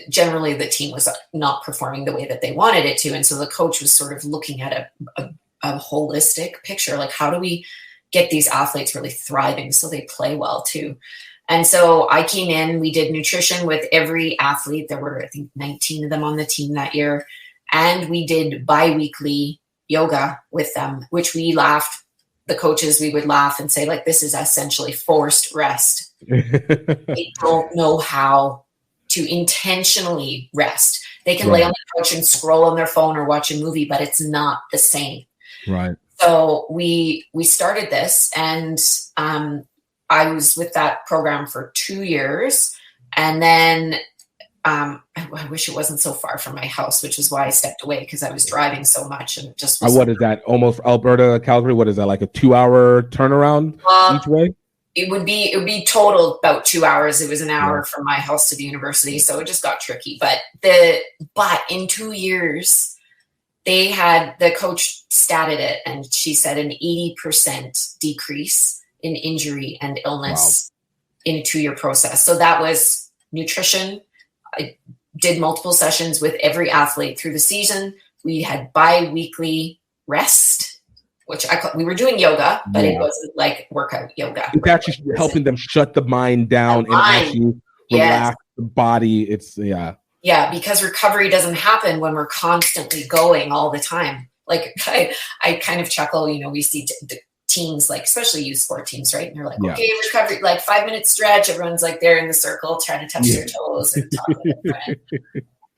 generally the team was not performing the way that they wanted it to. And so the coach was sort of looking at a holistic picture, like how do we get these athletes really thriving so they play well too. And so I came in, we did nutrition with every athlete. There were, I think, 19 of them on the team that year. And we did bi-weekly yoga with them, which we laughed. The coaches, we would laugh and say, like, this is essentially forced rest. They don't know how to intentionally rest. They can lay on the couch and scroll on their phone or watch a movie, but it's not the same. Right. So we started this, and I was with that program for 2 years. And then I wish it wasn't so far from my house, which is why I stepped away, because I was driving so much and it just was. What is that? Almost Alberta, Calgary? What is that? Like a 2-hour turnaround each way? It would be total about 2 hours. It was an hour from my house to the university, so it just got tricky. But in 2 years, the coach statted it, and she said an 80% decrease in injury and illness in a 2-year process. So that was nutrition. I did multiple sessions with every athlete through the season. We had bi-weekly rest, which we were doing yoga, but it wasn't like workout yoga. It's actually helping them shut the mind down and actually relax the body. Yeah, because recovery doesn't happen when we're constantly going all the time. Like I kind of chuckle, we see teams, like especially youth sport teams, right? And they're like, okay, recovery, like 5-minute stretch. Everyone's like there in the circle trying to touch their toes and talk to their friend.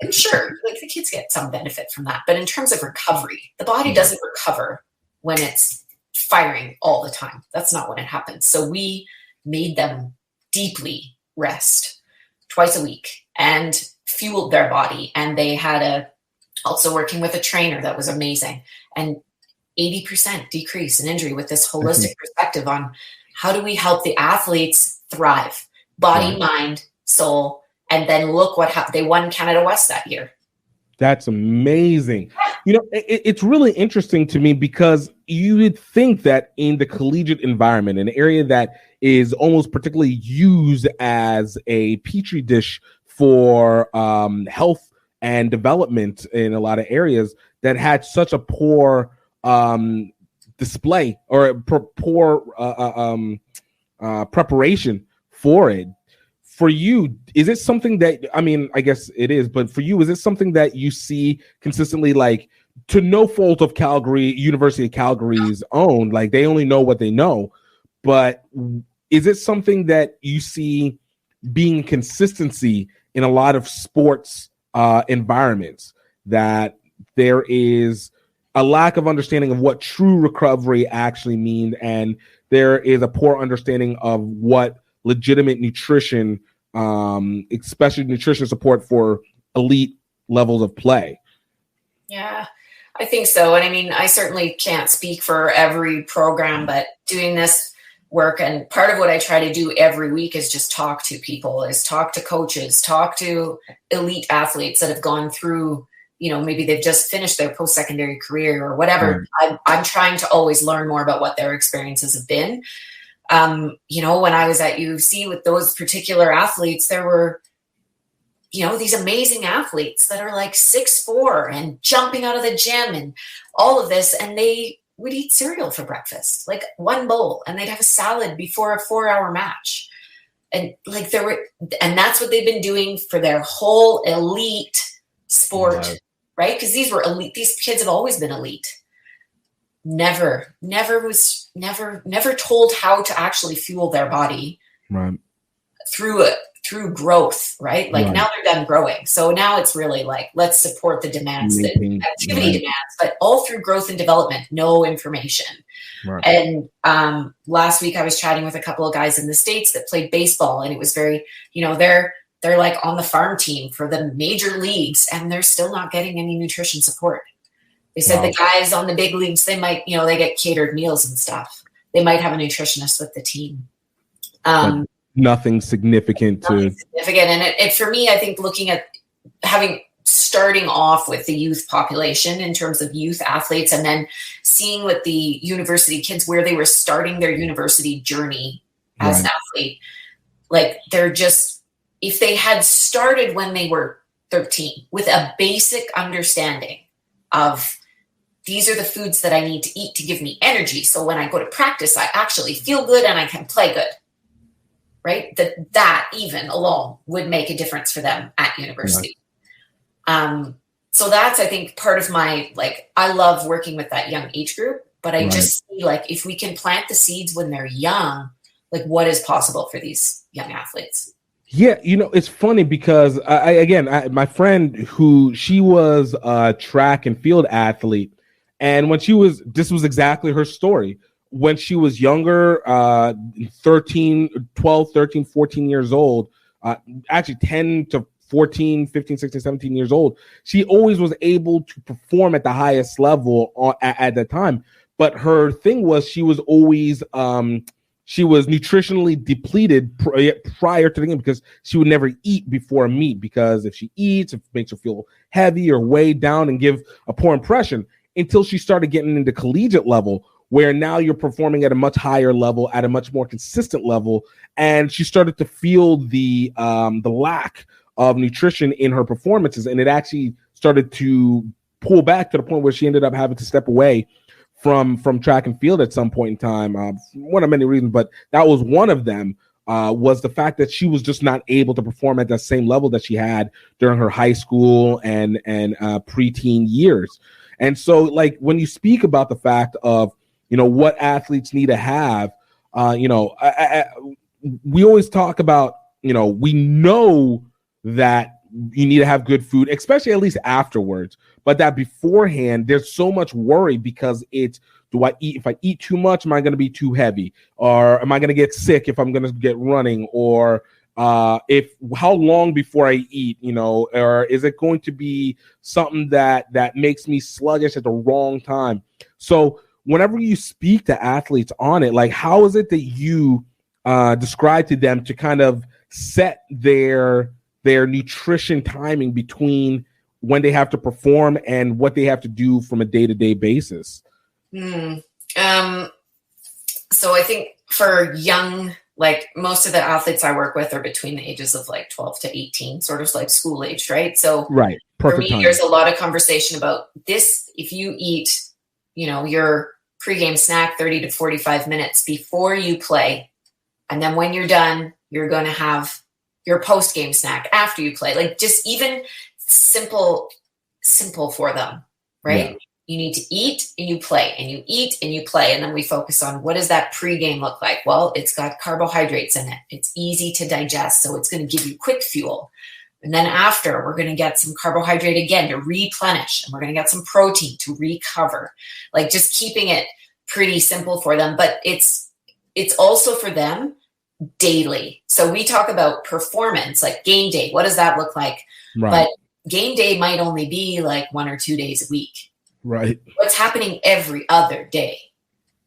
And sure, like the kids get some benefit from that. But in terms of recovery, the body doesn't recover when it's firing all the time. That's not when it happens. So we made them deeply rest twice a week and fueled their body. And they had also working with a trainer that was amazing. And 80% decrease in injury with this holistic perspective on how do we help the athletes thrive, body, mind, soul, and then look what happened. They won Canada West that year. That's amazing. It's really interesting to me because you would think that in the collegiate environment, an area that is almost particularly used as a petri dish for health and development in a lot of areas, that had such a poor display or poor preparation for it. For you, is it something that, I guess it is, but for you, is it something that you see consistently, like to no fault of University of Calgary's own, like they only know what they know, but is it something that you see being consistency in a lot of sports environments, that there is a lack of understanding of what true recovery actually means, and there is a poor understanding of what legitimate nutrition, especially nutrition support for elite levels of play. Yeah, I think so. And I mean, I certainly can't speak for every program, but doing this work, and part of what I try to do every week is just talk to people, is talk to coaches, talk to elite athletes that have gone through, maybe they've just finished their post-secondary career or whatever. I'm trying to always learn more about what their experiences have been. When I was at UFC with those particular athletes, there were, these amazing athletes that are like 6'4" and jumping out of the gym and all of this. And they would eat cereal for breakfast, like one bowl, and they'd have a salad before a 4-hour match. And and that's what they've been doing for their whole elite sport, right? Because these were elite. These kids have always been elite. Never told how to actually fuel their body through growth, right? Now they're done growing. So now it's really like, let's support the demands, the activity demands, but all through growth and development, no information. Right. And last week I was chatting with a couple of guys in the States that played baseball, and it was very, they're like on the farm team for the major leagues, and they're still not getting any nutrition support. They said the guys on the big leagues, they might, they get catered meals and stuff. They might have a nutritionist with the team. Nothing significant. And it for me, I think looking at starting off with the youth population in terms of youth athletes, and then seeing with the university kids where they were starting their university journey as an athlete, like they're just, if they had started when they were 13 with a basic understanding of these are the foods that I need to eat to give me energy, so when I go to practice, I actually feel good and I can play good. Right? That even alone would make a difference for them at university. Right. So that's, I think, part of my, I love working with that young age group, but I just see, if we can plant the seeds when they're young, what is possible for these young athletes? Yeah. It's funny because my friend she was a track and field athlete. And when this was exactly her story. When she was younger, 12, 13, 14 years old, actually 10 to 14, 15, 16, 17 years old, she always was able to perform at the highest level at that time. But her thing was she was always she was nutritionally depleted prior to the game because she would never eat before a meet, because if she eats, it makes her feel heavy or weighed down and give a poor impression, until she started getting into collegiate level, where now you're performing at a much higher level, at a much more consistent level. And she started to feel the lack of nutrition in her performances. And it actually started to pull back to the point where she ended up having to step away from track and field at some point in time. One of many reasons, but that was one of them, was the fact that she was just not able to perform at that same level that she had during her high school and preteen years. And so, when you speak about the fact of, what athletes need to have, we always talk about, we know that you need to have good food, especially at least afterwards, but that beforehand, there's so much worry because if I eat too much, am I going to be too heavy? Or am I going to get sick if I'm going to get running? Or how long before I eat, or is it going to be something that makes me sluggish at the wrong time? So whenever you speak to athletes on it, how is it that you describe to them to kind of set their nutrition timing between when they have to perform and what they have to do from a day-to-day basis? So I think for young, most of the athletes I work with are between the ages of 12 to 18, sort of school aged, right? So for me, there's a lot of conversation about this. If you eat, your pregame snack 30 to 45 minutes before you play, and then when you're done, you're going to have your post-game snack after you play, just even simple for them, right? Yeah. You need to eat and you play, and you eat and you play. And then we focus on, what does that pregame look like? Well, it's got carbohydrates in it. It's easy to digest. So it's going to give you quick fuel. And then after, we're going to get some carbohydrate again to replenish, and we're going to get some protein to recover. Like just keeping it pretty simple for them, but it's also for them daily. So we talk about performance, like game day. What does that look like? Right. But game day might only be like 1 or 2 days a week. Right. What's happening every other day?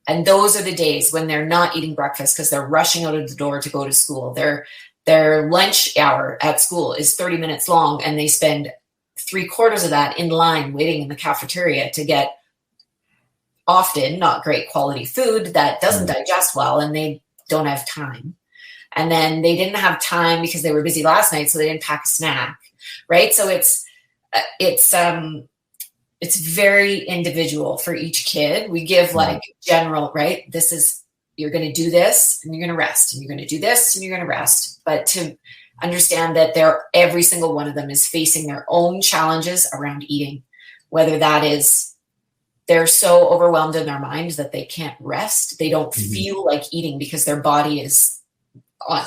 And those are the days when they're not eating breakfast because they're rushing out of the door to go to school. Their lunch hour at school is 30 minutes long, and they spend 3/4 of that in line waiting in the cafeteria to get often not great quality food that doesn't digest well, and they don't have time. And then they didn't have time because they were busy last night, so they didn't pack a snack, right? So it's very individual for each kid. We give like general, right? This is, you're going to do this and you're going to rest, and you're going to do this and you're going to rest. But to understand that every single one of them is facing their own challenges around eating, whether that is they're so overwhelmed in their minds that they can't rest. They don't feel like eating because their body is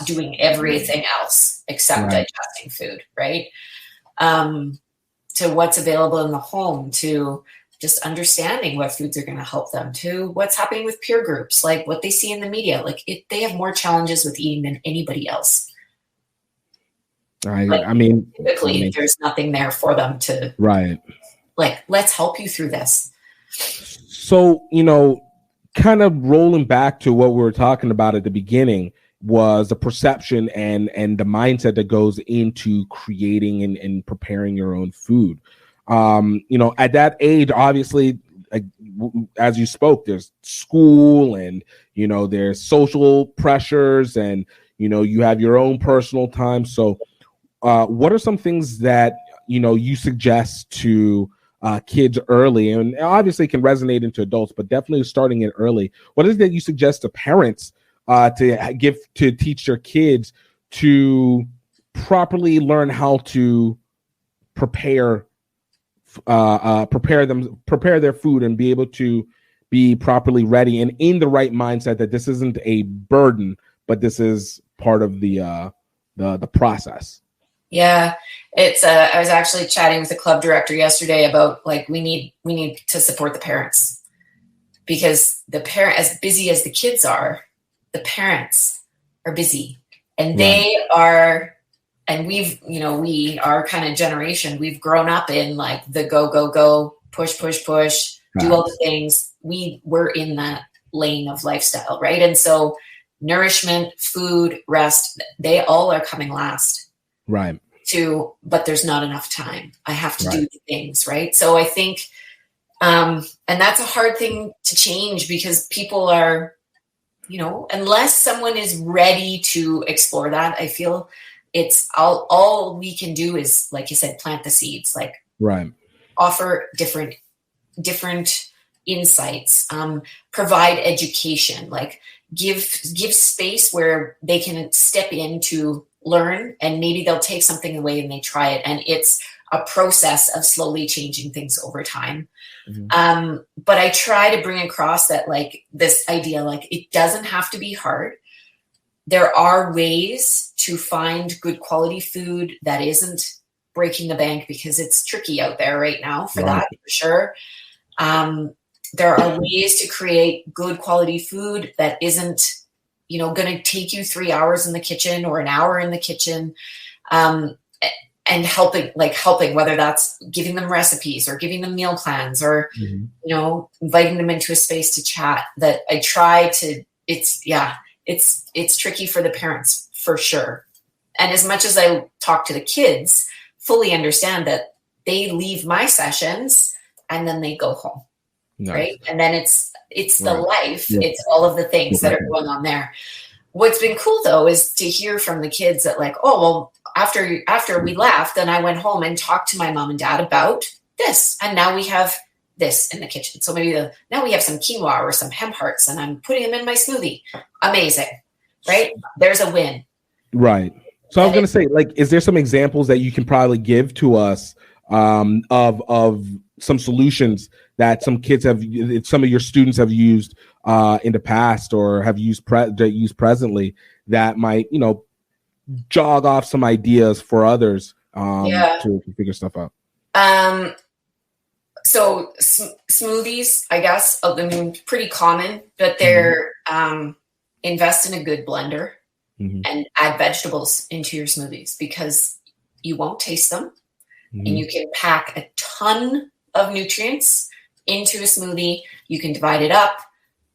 doing everything else except digesting food, right? To what's available in the home, to just understanding what foods are going to help them, to what's happening with peer groups, like what they see in the media. Like they have more challenges with eating than anybody else. I mean, typically there's nothing there for them to like, let's help you through this. So, kind of rolling back to what we were talking about at the beginning was the perception and the mindset that goes into creating and preparing your own food. At that age, obviously, as you spoke, there's school and, there's social pressures and, you have your own personal time. So what are some things that, you suggest to kids early, and obviously can resonate into adults, but definitely starting it early? What is it that you suggest to parents to teach their kids to properly learn how to prepare their food and be able to be properly ready and in the right mindset that this isn't a burden, but this is part of the process? Yeah, it's I was actually chatting with the club director yesterday about like we need to support the parents, because the parent, as busy as the kids are, the parents are busy, and they are, and we our kind of generation, we've grown up in like the go, push, do all the things. We're in that lane of lifestyle, right? And so nourishment, food, rest, they all are coming last. Right. But there's not enough time. I have to do the things, right? So I think, and that's a hard thing to change, because people are, unless someone is ready to explore that, I feel it's all we can do is, like you said, plant the seeds, like offer different insights, provide education, like give space where they can step in to learn, and maybe they'll take something away and they try it. And it's a process of slowly changing things over time. But I try to bring across that, like, this idea, like, it doesn't have to be hard. There are ways to find good quality food that isn't breaking the bank, because it's tricky out there right now for that, for sure. There are ways to create good quality food that isn't, going to take you 3 hours in the kitchen or an hour in the kitchen, and helping, whether that's giving them recipes or giving them meal plans or, inviting them into a space to chat. That I try to, it's tricky for the parents for sure. And as much as I talk to the kids, fully understand that they leave my sessions and then they go home. Right. And then it's the life, it's all of the things that are going on there. What's been cool though, is to hear from the kids that, like, oh, well, after we left, then I went home and talked to my mom and dad about this. And now we have this in the kitchen. So maybe now we have some quinoa or some hemp hearts, and I'm putting them in my smoothie. Amazing. Right. There's a win. Right. So I was going to say, like, is there some examples that you can probably give to us of some solutions that some kids some of your students have used in the past, or have used presently, that might, jog off some ideas for others to figure stuff out? So smoothies, I guess, I mean, pretty common, but they're invest in a good blender and add vegetables into your smoothies because you won't taste them and you can pack a ton of nutrients into a smoothie. You can divide it up.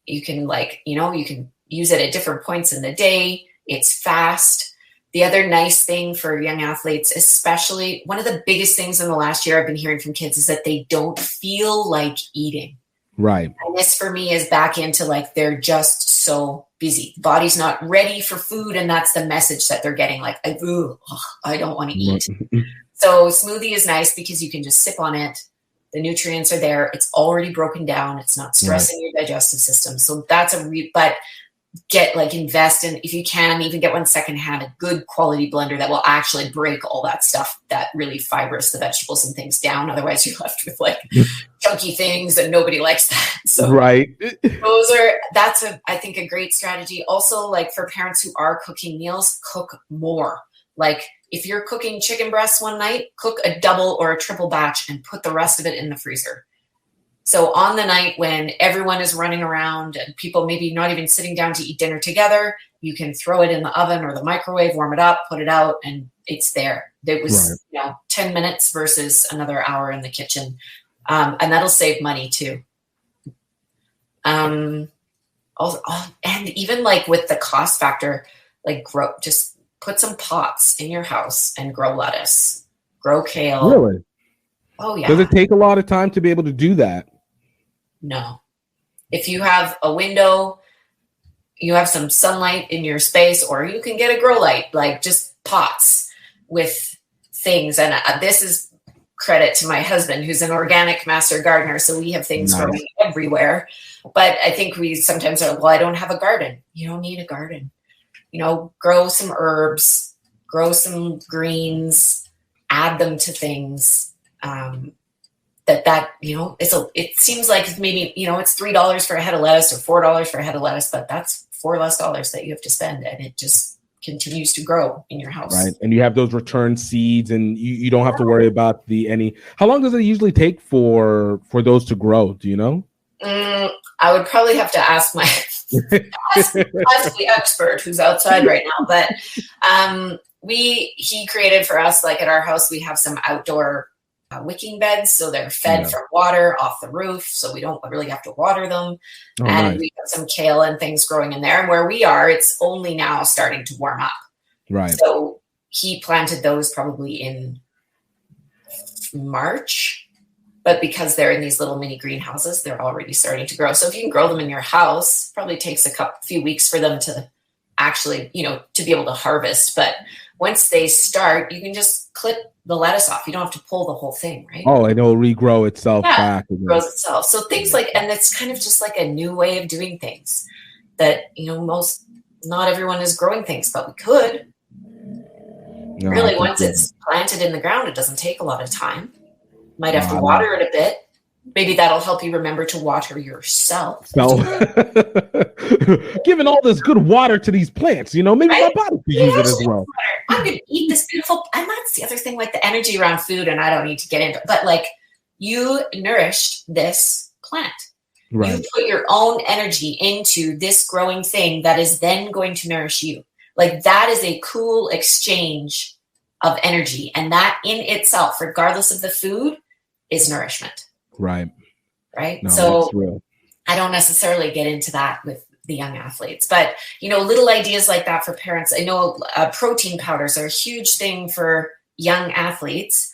You can you can use it at different points in the day. It's fast. The other nice thing for young athletes, especially one of the biggest things in the last year I've been hearing from kids is that they don't feel like eating. Right. And this for me is back into like, they're just so busy. The body's not ready for food. And that's the message that they're getting. Like, I don't want to eat. So smoothie is nice because you can just sip on it. The nutrients are there. It's already broken down. It's not stressing your digestive system. So that's but invest in, if you can, even get one secondhand, a good quality blender that will actually break all that stuff that really fibers the vegetables and things down. Otherwise you're left with like chunky things and nobody likes that. So that's I think a great strategy. Also, like for parents who are cooking meals, cook more. Like if you're cooking chicken breasts one night, cook a double or a triple batch and put the rest of it in the freezer. So on the night when everyone is running around and people maybe not even sitting down to eat dinner together, you can throw it in the oven or the microwave, warm it up, put it out, and it's there. It was 10 minutes versus another hour in the kitchen. And that'll save money too. And even like with the cost factor, like just put some pots in your house and grow lettuce, grow kale. Really? Oh yeah. Does it take a lot of time to be able to do that? No. If you have a window, you have some sunlight in your space, or you can get a grow light, like just pots with things. And this is credit to my husband, who's an organic master gardener. So we have things growing everywhere. But I think we sometimes are, well, I don't have a garden. You don't need a garden. Grow some herbs, grow some greens, add them to things. It seems like maybe, it's $3 for a head of lettuce or $4 for a head of lettuce, but that's $4 less that you have to spend, and it just continues to grow in your house. Right. And you have those return seeds, and you don't have to worry about how long does it usually take for those to grow? Do you know? I would probably have to ask ask the expert who's outside right now, but he created for us, like at our house, we have some outdoor wicking beds, so they're fed from water off the roof, so we don't really have to water them. We have some kale and things growing in there, and where we are, it's only now starting to warm up. Right. So he planted those probably in March, but because they're in these little mini greenhouses, they're already starting to grow. So if you can grow them in your house, probably takes a few weeks for them to actually, to be able to harvest. But once they start, you can just clip the lettuce off. You don't have to pull the whole thing, right? Oh, and it'll regrow itself back. It grows itself. So things and it's kind of just like a new way of doing things that, not everyone is growing things, but we could. Really, once it's planted in the ground, it doesn't take a lot of time. Might have to water it a bit. Maybe that'll help you remember to water yourself. So, giving all this good water to these plants, maybe my body could use it as well. I'm going to eat this beautiful, and that's the other thing, like the energy around food, and I don't need to get into it, but like you nourished this plant. Right. You put your own energy into this growing thing that is then going to nourish you. Like that is a cool exchange of energy. And that in itself, regardless of the food, is nourishment. Right. No, so I don't necessarily get into that with the young athletes, but little ideas like that for parents. I know protein powders are a huge thing for young athletes,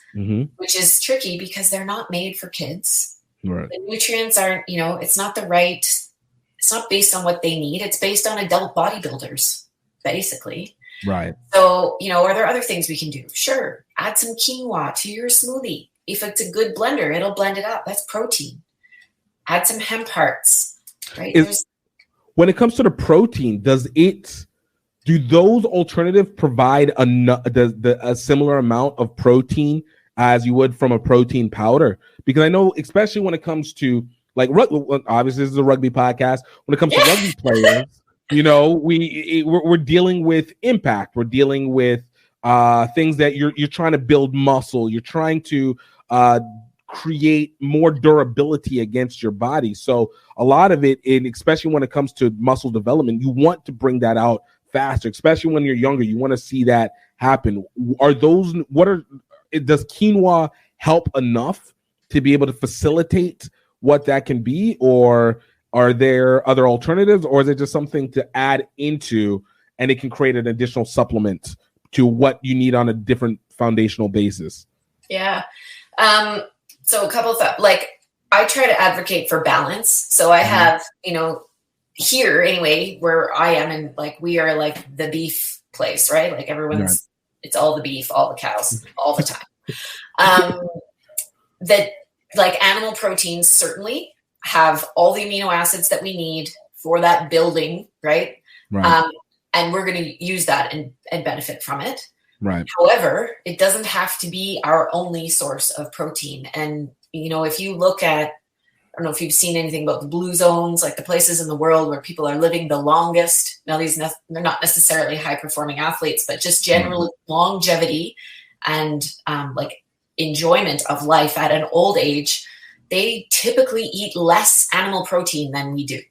which is tricky because they're not made for kids. Right. The nutrients aren't, it's not based on what they need. It's based on adult bodybuilders, basically. Right. So, are there other things we can do? Sure. Add some quinoa to your smoothie. If it's a good blender, it'll blend it up. That's protein. Add some hemp hearts, right? When it comes to the protein, do those alternatives provide a similar amount of protein as you would from a protein powder? Because I know, especially when it comes to like obviously this is a rugby podcast. When it comes to rugby players, we're dealing with impact. We're dealing with things that you're trying to build muscle, you're trying to create more durability against your body. So a lot of it, especially when it comes to muscle development, you want to bring that out faster, especially when you're younger. You want to see that happen. Does quinoa help enough to be able to facilitate what that can be, or are there other alternatives, or is it just something to add into and it can create an additional supplement to what you need on a different foundational basis? Yeah. So a couple of thoughts. Like, I try to advocate for balance. So I have, here anyway, where I am, and like we are like the beef place, right? Like everyone's, it's all the beef, all the cows, all the time. That like animal proteins certainly have all the amino acids that we need for that building, right? And we're going to use that and benefit from it. Right. However, it doesn't have to be our only source of protein. And, if you look at, I don't know if you've seen anything about the blue zones, like the places in the world where people are living the longest. Now, they're not necessarily high performing athletes, but just generally longevity and like enjoyment of life at an old age, they typically eat less animal protein than we do.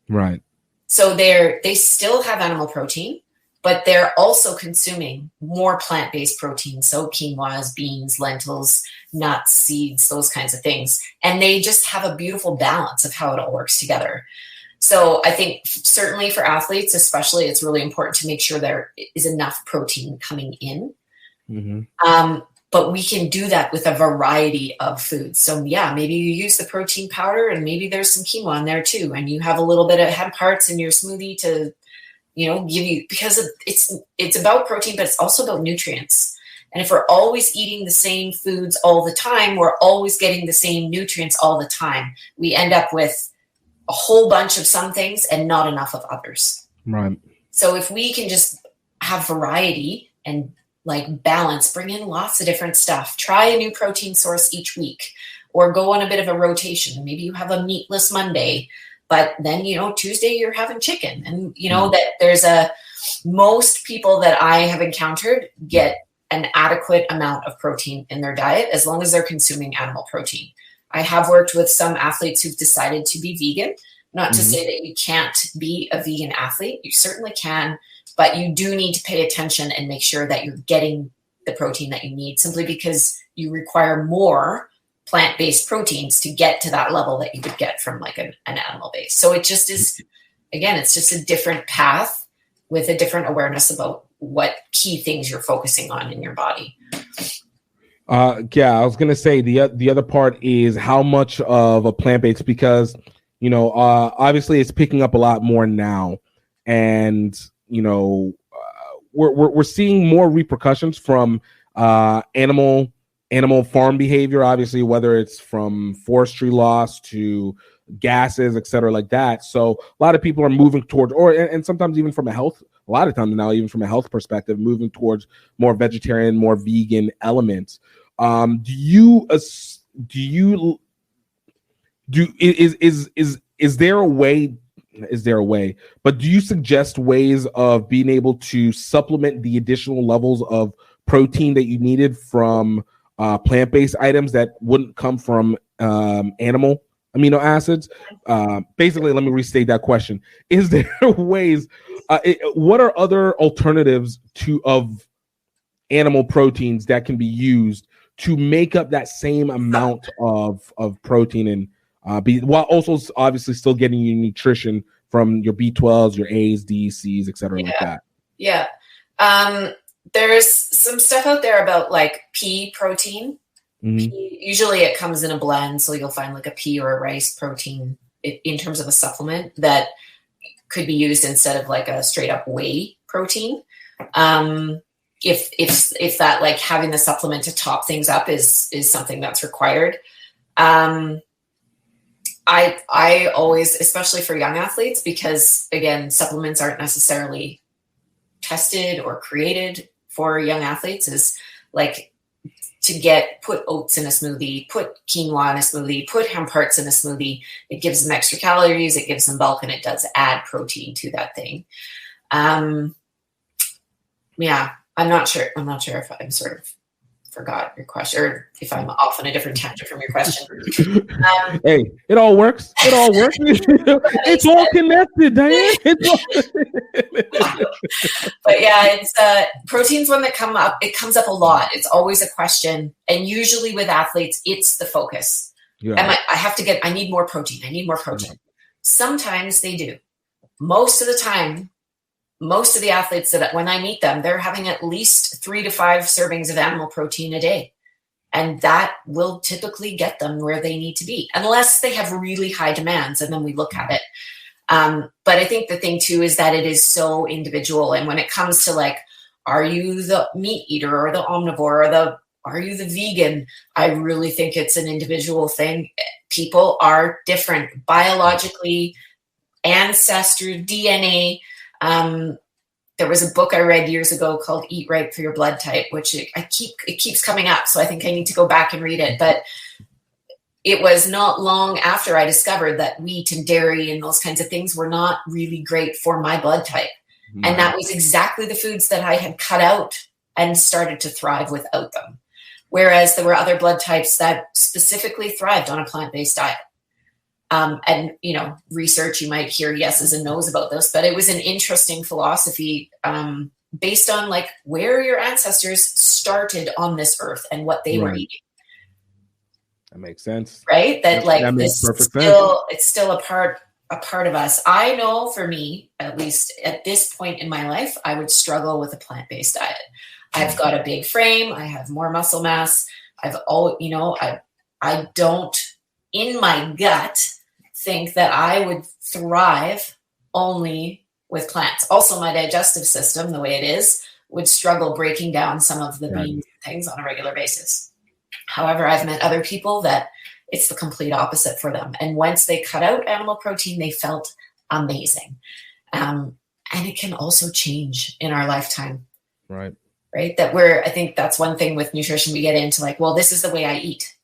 Right. So they still have animal protein, but they're also consuming more plant-based protein. So quinoas, beans, lentils, nuts, seeds, those kinds of things. And they just have a beautiful balance of how it all works together. So I think certainly for athletes, especially, it's really important to make sure there is enough protein coming in. Mm-hmm. But we can do that with a variety of foods. So yeah, maybe you use the protein powder and maybe there's some quinoa in there too. And you have a little bit of hemp hearts in your smoothie to, give you, because it's about protein, but it's also about nutrients. And if we're always eating the same foods all the time, we're always getting the same nutrients all the time. We end up with a whole bunch of some things and not enough of others. Right. So if we can just have variety and like balance, bring in lots of different stuff, try a new protein source each week, or go on a bit of a rotation. Maybe you have a meatless Monday, but then, Tuesday you're having chicken. And, that most people that I have encountered get an adequate amount of protein in their diet as long as they're consuming animal protein. I have worked with some athletes who've decided to be vegan, not to say that you can't be a vegan athlete. You certainly can, but you do need to pay attention and make sure that you're getting the protein that you need, simply because you require more plant-based proteins to get to that level that you would get from like an animal base. So it just is, again, it's just a different path with a different awareness about what key things you're focusing on in your body. Yeah, I was gonna say the other part is how much of a plant-based, because obviously it's picking up a lot more now, and we're seeing more repercussions from animal farm behavior, obviously, whether it's from forestry loss to gases, et cetera, like that. So a lot of people are moving towards, and sometimes even from a lot of times now, even from a health perspective, moving towards more vegetarian, more vegan elements. Is there a way? But do you suggest ways of being able to supplement the additional levels of protein that you needed from plant-based items that wouldn't come from animal amino acids? Basically, let me restate that question. Is there ways, what are other alternatives of animal proteins that can be used to make up that same amount of protein and while also obviously still getting your nutrition from your B12s, your A's, D's, C's, et cetera, like that? Yeah. There's some stuff out there about like pea protein. Pea, usually it comes in a blend, so you'll find like a pea or a rice protein in terms of a supplement that could be used instead of like a straight up whey protein. If that, like having the supplement to top things up is something that's required. I always, especially for young athletes, because again, supplements aren't necessarily tested or created for young athletes, is like to put oats in a smoothie, put quinoa in a smoothie, put hemp hearts in a smoothie. It gives them extra calories, it gives them bulk, and it does add protein to that thing. Yeah, I'm not sure if I'm sort of forgot your question or if I'm off on a different tangent from your question. Hey, it all works. It all works. It's all connected, Diane. But yeah, it's protein's one that it comes up a lot. It's always a question. And usually with athletes, it's the focus. Yeah. I need more protein. I need more protein. Sometimes they do. Most of the time, most of the athletes that when I meet them, they're having at least 3 to 5 servings of animal protein a day. And that will typically get them where they need to be, unless they have really high demands. And then we look at it. But I think the thing too, is that it is so individual. And when it comes to like, are you the meat eater or the omnivore or are you the vegan? I really think it's an individual thing. People are different biologically, ancestry, DNA. There was a book I read years ago called Eat Right for Your Blood Type, which it keeps coming up. So I think I need to go back and read it. But it was not long after I discovered that wheat and dairy and those kinds of things were not really great for my blood type. Mm-hmm. And that was exactly the foods that I had cut out and started to thrive without them. Whereas there were other blood types that specifically thrived on a plant-based diet. And, research, you might hear yeses and nos about this, but it was an interesting philosophy based on like where your ancestors started on this earth and what they were eating. That makes sense. Right? That makes perfect sense. It's still a part of us. I know for me, at least at this point in my life, I would struggle with a plant-based diet. I've got a big frame. I have more muscle mass. I don't, in my gut, think that I would thrive only with plants. Also, my digestive system, the way it is, would struggle breaking down some of the beans and things on a regular basis. However, I've met other people that it's the complete opposite for them. And once they cut out animal protein, they felt amazing. And it can also change in our lifetime. Right. I think that's one thing with nutrition. We get into like, well, this is the way I eat.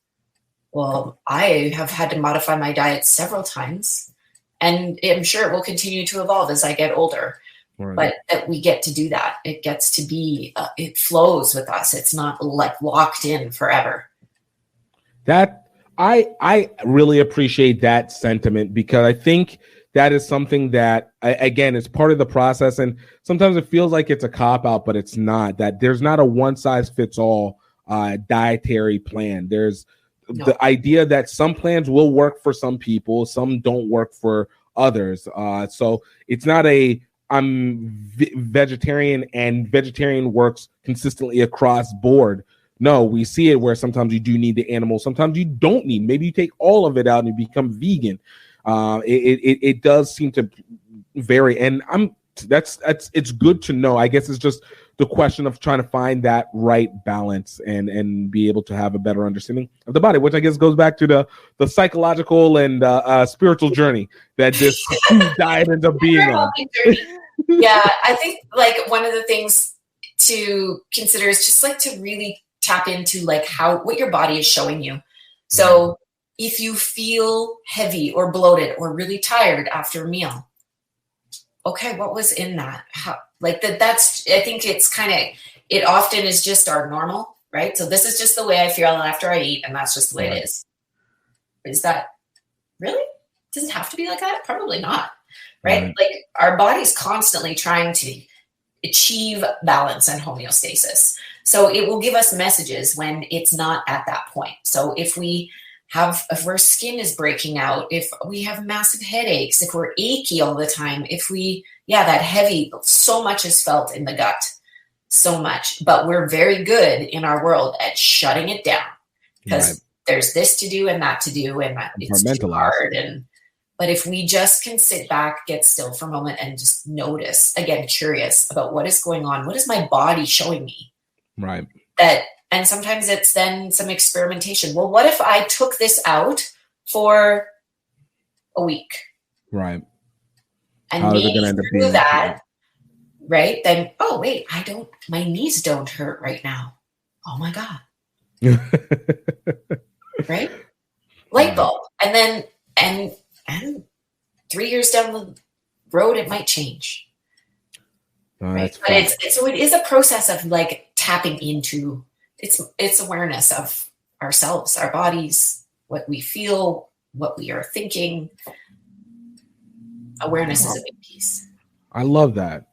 Well, I have had to modify my diet several times, and I'm sure it will continue to evolve as I get older. Right. But that we get to do that. It gets to be, it flows with us. It's not like locked in forever. That I really appreciate that sentiment, because I think that is something that, again, is part of the process. And sometimes it feels like it's a cop-out, but it's not. That there's not a one-size-fits-all dietary plan. There's the idea that some plans will work for some people, some don't work for others. So it's not I'm vegetarian and vegetarian works consistently across board. No, we see it where sometimes you do need the animal, sometimes you don't need. Maybe you take all of it out and you become vegan. It does seem to vary, and it's good to know. I guess it's just the question of trying to find that right balance and be able to have a better understanding of the body, which I guess goes back to the psychological and spiritual journey that this diet ends up being on. Yeah, I think like one of the things to consider is just like to really tap into like what your body is showing you. So if you feel heavy or bloated or really tired after a meal, okay, what was in that? I think it often is just our normal, right? So this is just the way I feel after I eat, and that's just the way it is. Is that really? Does it have to be like that? Probably not, right? Like our body's constantly trying to achieve balance and homeostasis. So it will give us messages when it's not at that point. So if our skin is breaking out, if we have massive headaches, if we're achy all the time, that heavy, so much is felt in the gut, so much, but we're very good in our world at shutting it down because there's this to do and that to do, and it's too hard. But if we just can sit back, get still for a moment and just notice, again, curious about what is going on, what is my body showing me? Right. And sometimes it's then some experimentation. Well, what if I took this out for a week? Right. And maybe through that, right? Then, oh, wait, my knees don't hurt right now. Oh my God. Right? Light bulb. And then, and 3 years down the road, it might change. Right? But it is a process of like tapping into it's awareness of ourselves, our bodies, what we feel, what we are thinking. Awareness is a big piece. I love that.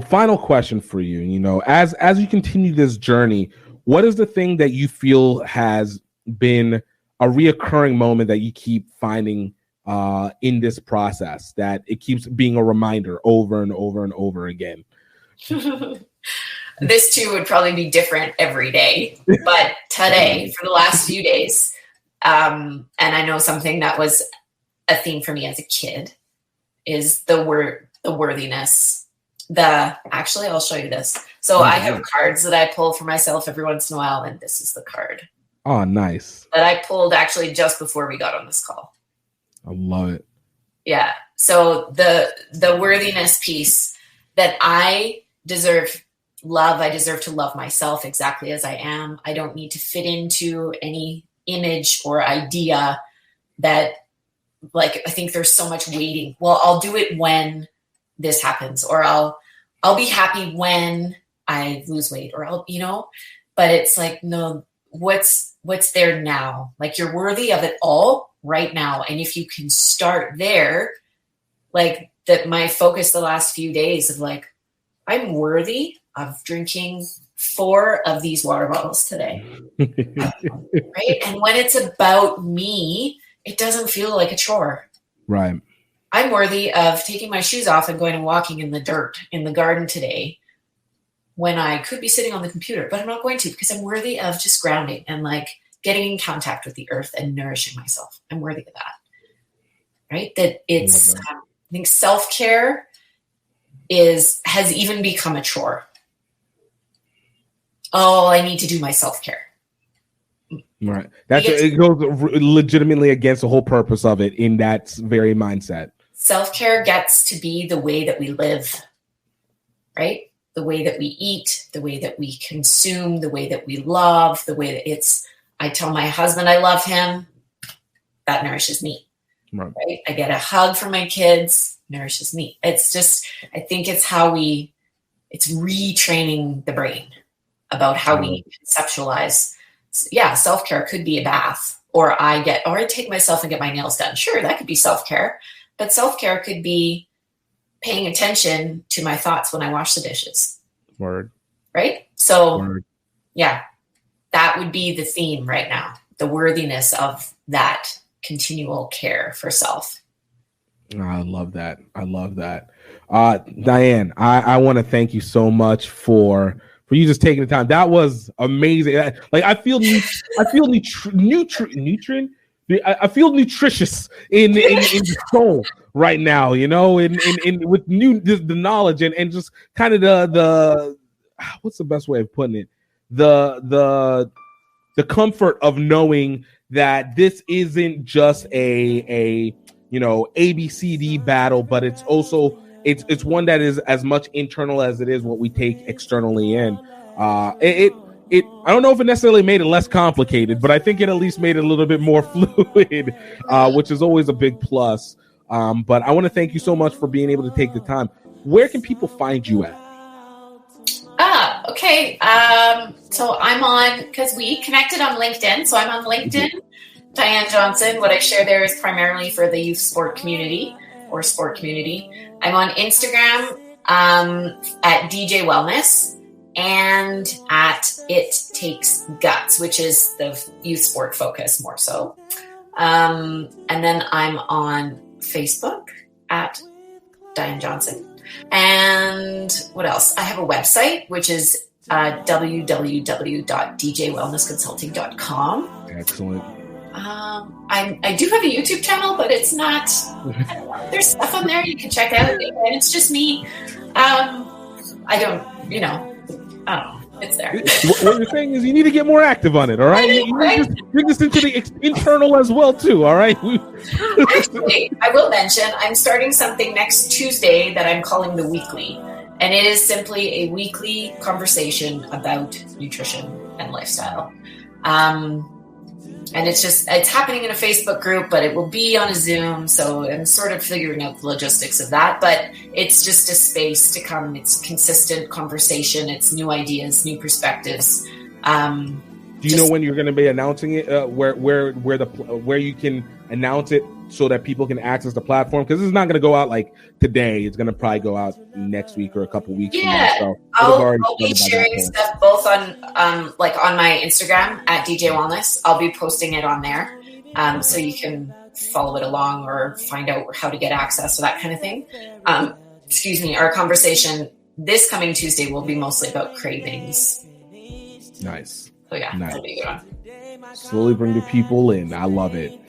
Final question for you. You know, as you continue this journey, what is the thing that you feel has been a reoccurring moment that you keep finding in this process, that it keeps being a reminder over and over and over again? This too would probably be different every day, but today, for the last few days, and I know something that was a theme for me as a kid is the worthiness. Actually, I'll show you this. So I have cards that I pull for myself every once in a while, and this is the card. Oh, nice. That I pulled actually just before we got on this call. I love it. Yeah. So the worthiness piece, that I deserve love. I deserve to love myself exactly as I am. I don't need to fit into any image or idea that, like, I think there's so much waiting. Well, I'll do it when this happens, or I'll be happy when I lose weight, or but it's like, no, what's there now? Like, you're worthy of it all right now. And if you can start there, like that, my focus the last few days of like, I'm worthy of drinking 4 of these water bottles today. Right. And when it's about me, it doesn't feel like a chore. Right. I'm worthy of taking my shoes off and going and walking in the dirt in the garden today, when I could be sitting on the computer, but I'm not going to, because I'm worthy of just grounding and like getting in contact with the earth and nourishing myself. I'm worthy of that. Right. That it's, I think self-care has even become a chore. Oh, I need to do my self-care. Right. It goes legitimately against the whole purpose of it in that very mindset. Self-care gets to be the way that we live, right? The way that we eat, the way that we consume, the way that we love, the way that I tell my husband I love him, that nourishes me. Right. I get a hug from my kids, nourishes me. It's just, I think it's it's retraining the brain about how we conceptualize. Yeah, self-care could be a bath, or I take myself and get my nails done. Sure, that could be self-care, but self-care could be paying attention to my thoughts when I wash the dishes. Word. Right? So, yeah, that would be the theme right now, the worthiness of that continual care for self. I love that. Diane, I want to thank you so much for you just taking the time. That was amazing. I feel nutritious in the soul right now, you know, in with the knowledge and just kind of the what's the best way of putting it? The comfort of knowing that this isn't just a ABCD battle, but it's also it's one that is as much internal as it is what we take externally in. I don't know if it necessarily made it less complicated, but I think it at least made it a little bit more fluid, which is always a big plus. But I want to thank you so much for being able to take the time. Where can people find you at? Okay. So I'm on, because we connected on LinkedIn. So I'm on LinkedIn, Diane Johnson. What I share there is primarily for the youth sport community or sport community. I'm on Instagram at DJ Wellness and at It Takes Guts, which is the youth sport focus more so. And then I'm on Facebook at Diane Johnson. And what else? I have a website, which is www.djwellnessconsulting.com. Excellent. I do have a YouTube channel, but it's not, I don't know, there's stuff on there you can check out, and it's just me. I don't know, it's there. What you're saying is you need to get more active on it, all right? You need to bring this into the internal as well, too, all right? Actually, I will mention, I'm starting something next Tuesday that I'm calling The Weekly, and it is simply a weekly conversation about nutrition and lifestyle. And it's happening in a Facebook group, but it will be on a Zoom. So I'm sort of figuring out the logistics of that, but it's just a space to come. It's consistent conversation. It's new ideas, new perspectives. Do you know when you're going to be announcing it? Where you can announce it so that people can access the platform? Because this is not going to go out like today. It's going to probably go out next week or a couple weeks. Yeah, from now, so I'll be sharing stuff both on like on my Instagram at DJ Wellness. I'll be posting it on there, so you can follow it along or find out how to get access to that kind of thing. Excuse me. Our conversation this coming Tuesday will be mostly about cravings. Nice. So yeah, nice. That'll be a good one. Slowly bring the people in. I love it.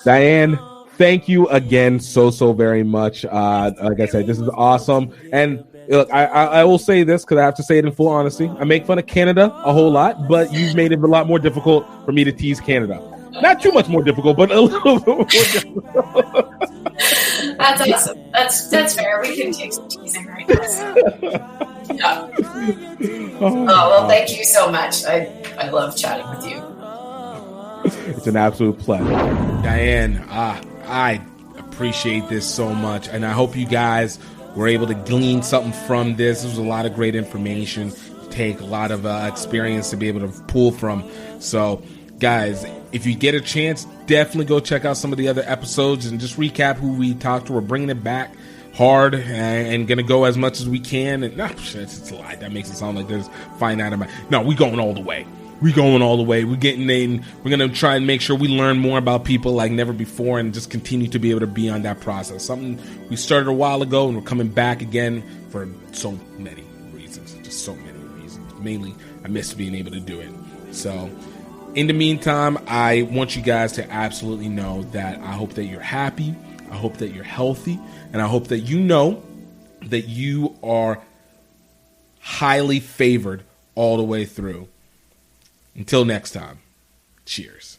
Diane, thank you again so very much. Like I said, this is awesome. And look, I will say this because I have to say it in full honesty. I make fun of Canada a whole lot, but you've made it a lot more difficult for me to tease Canada. Not too much more difficult, but a little bit more difficult. That's awesome. That's fair. We can take some teasing right now. Yeah. Oh well, thank you so much. I love chatting with you. It's an absolute pleasure. Diane, I appreciate this so much, and I hope you guys were able to glean something from this. This was a lot of great information, take a lot of experience to be able to pull from. So, guys, if you get a chance, definitely go check out some of the other episodes and just recap who we talked to. We're bringing it back hard and gonna go as much as we can. And it's a lie. That makes it sound like there's finite amount. No, we going all the way. We're going all the way. We're getting in. We're going to try and make sure we learn more about people like never before and just continue to be able to be on that process. Something we started a while ago and we're coming back again for so many reasons. Just so many reasons. Mainly, I miss being able to do it. So, in the meantime, I want you guys to absolutely know that I hope that you're happy. I hope that you're healthy. And I hope that you know that you are highly favored all the way through. Until next time, cheers.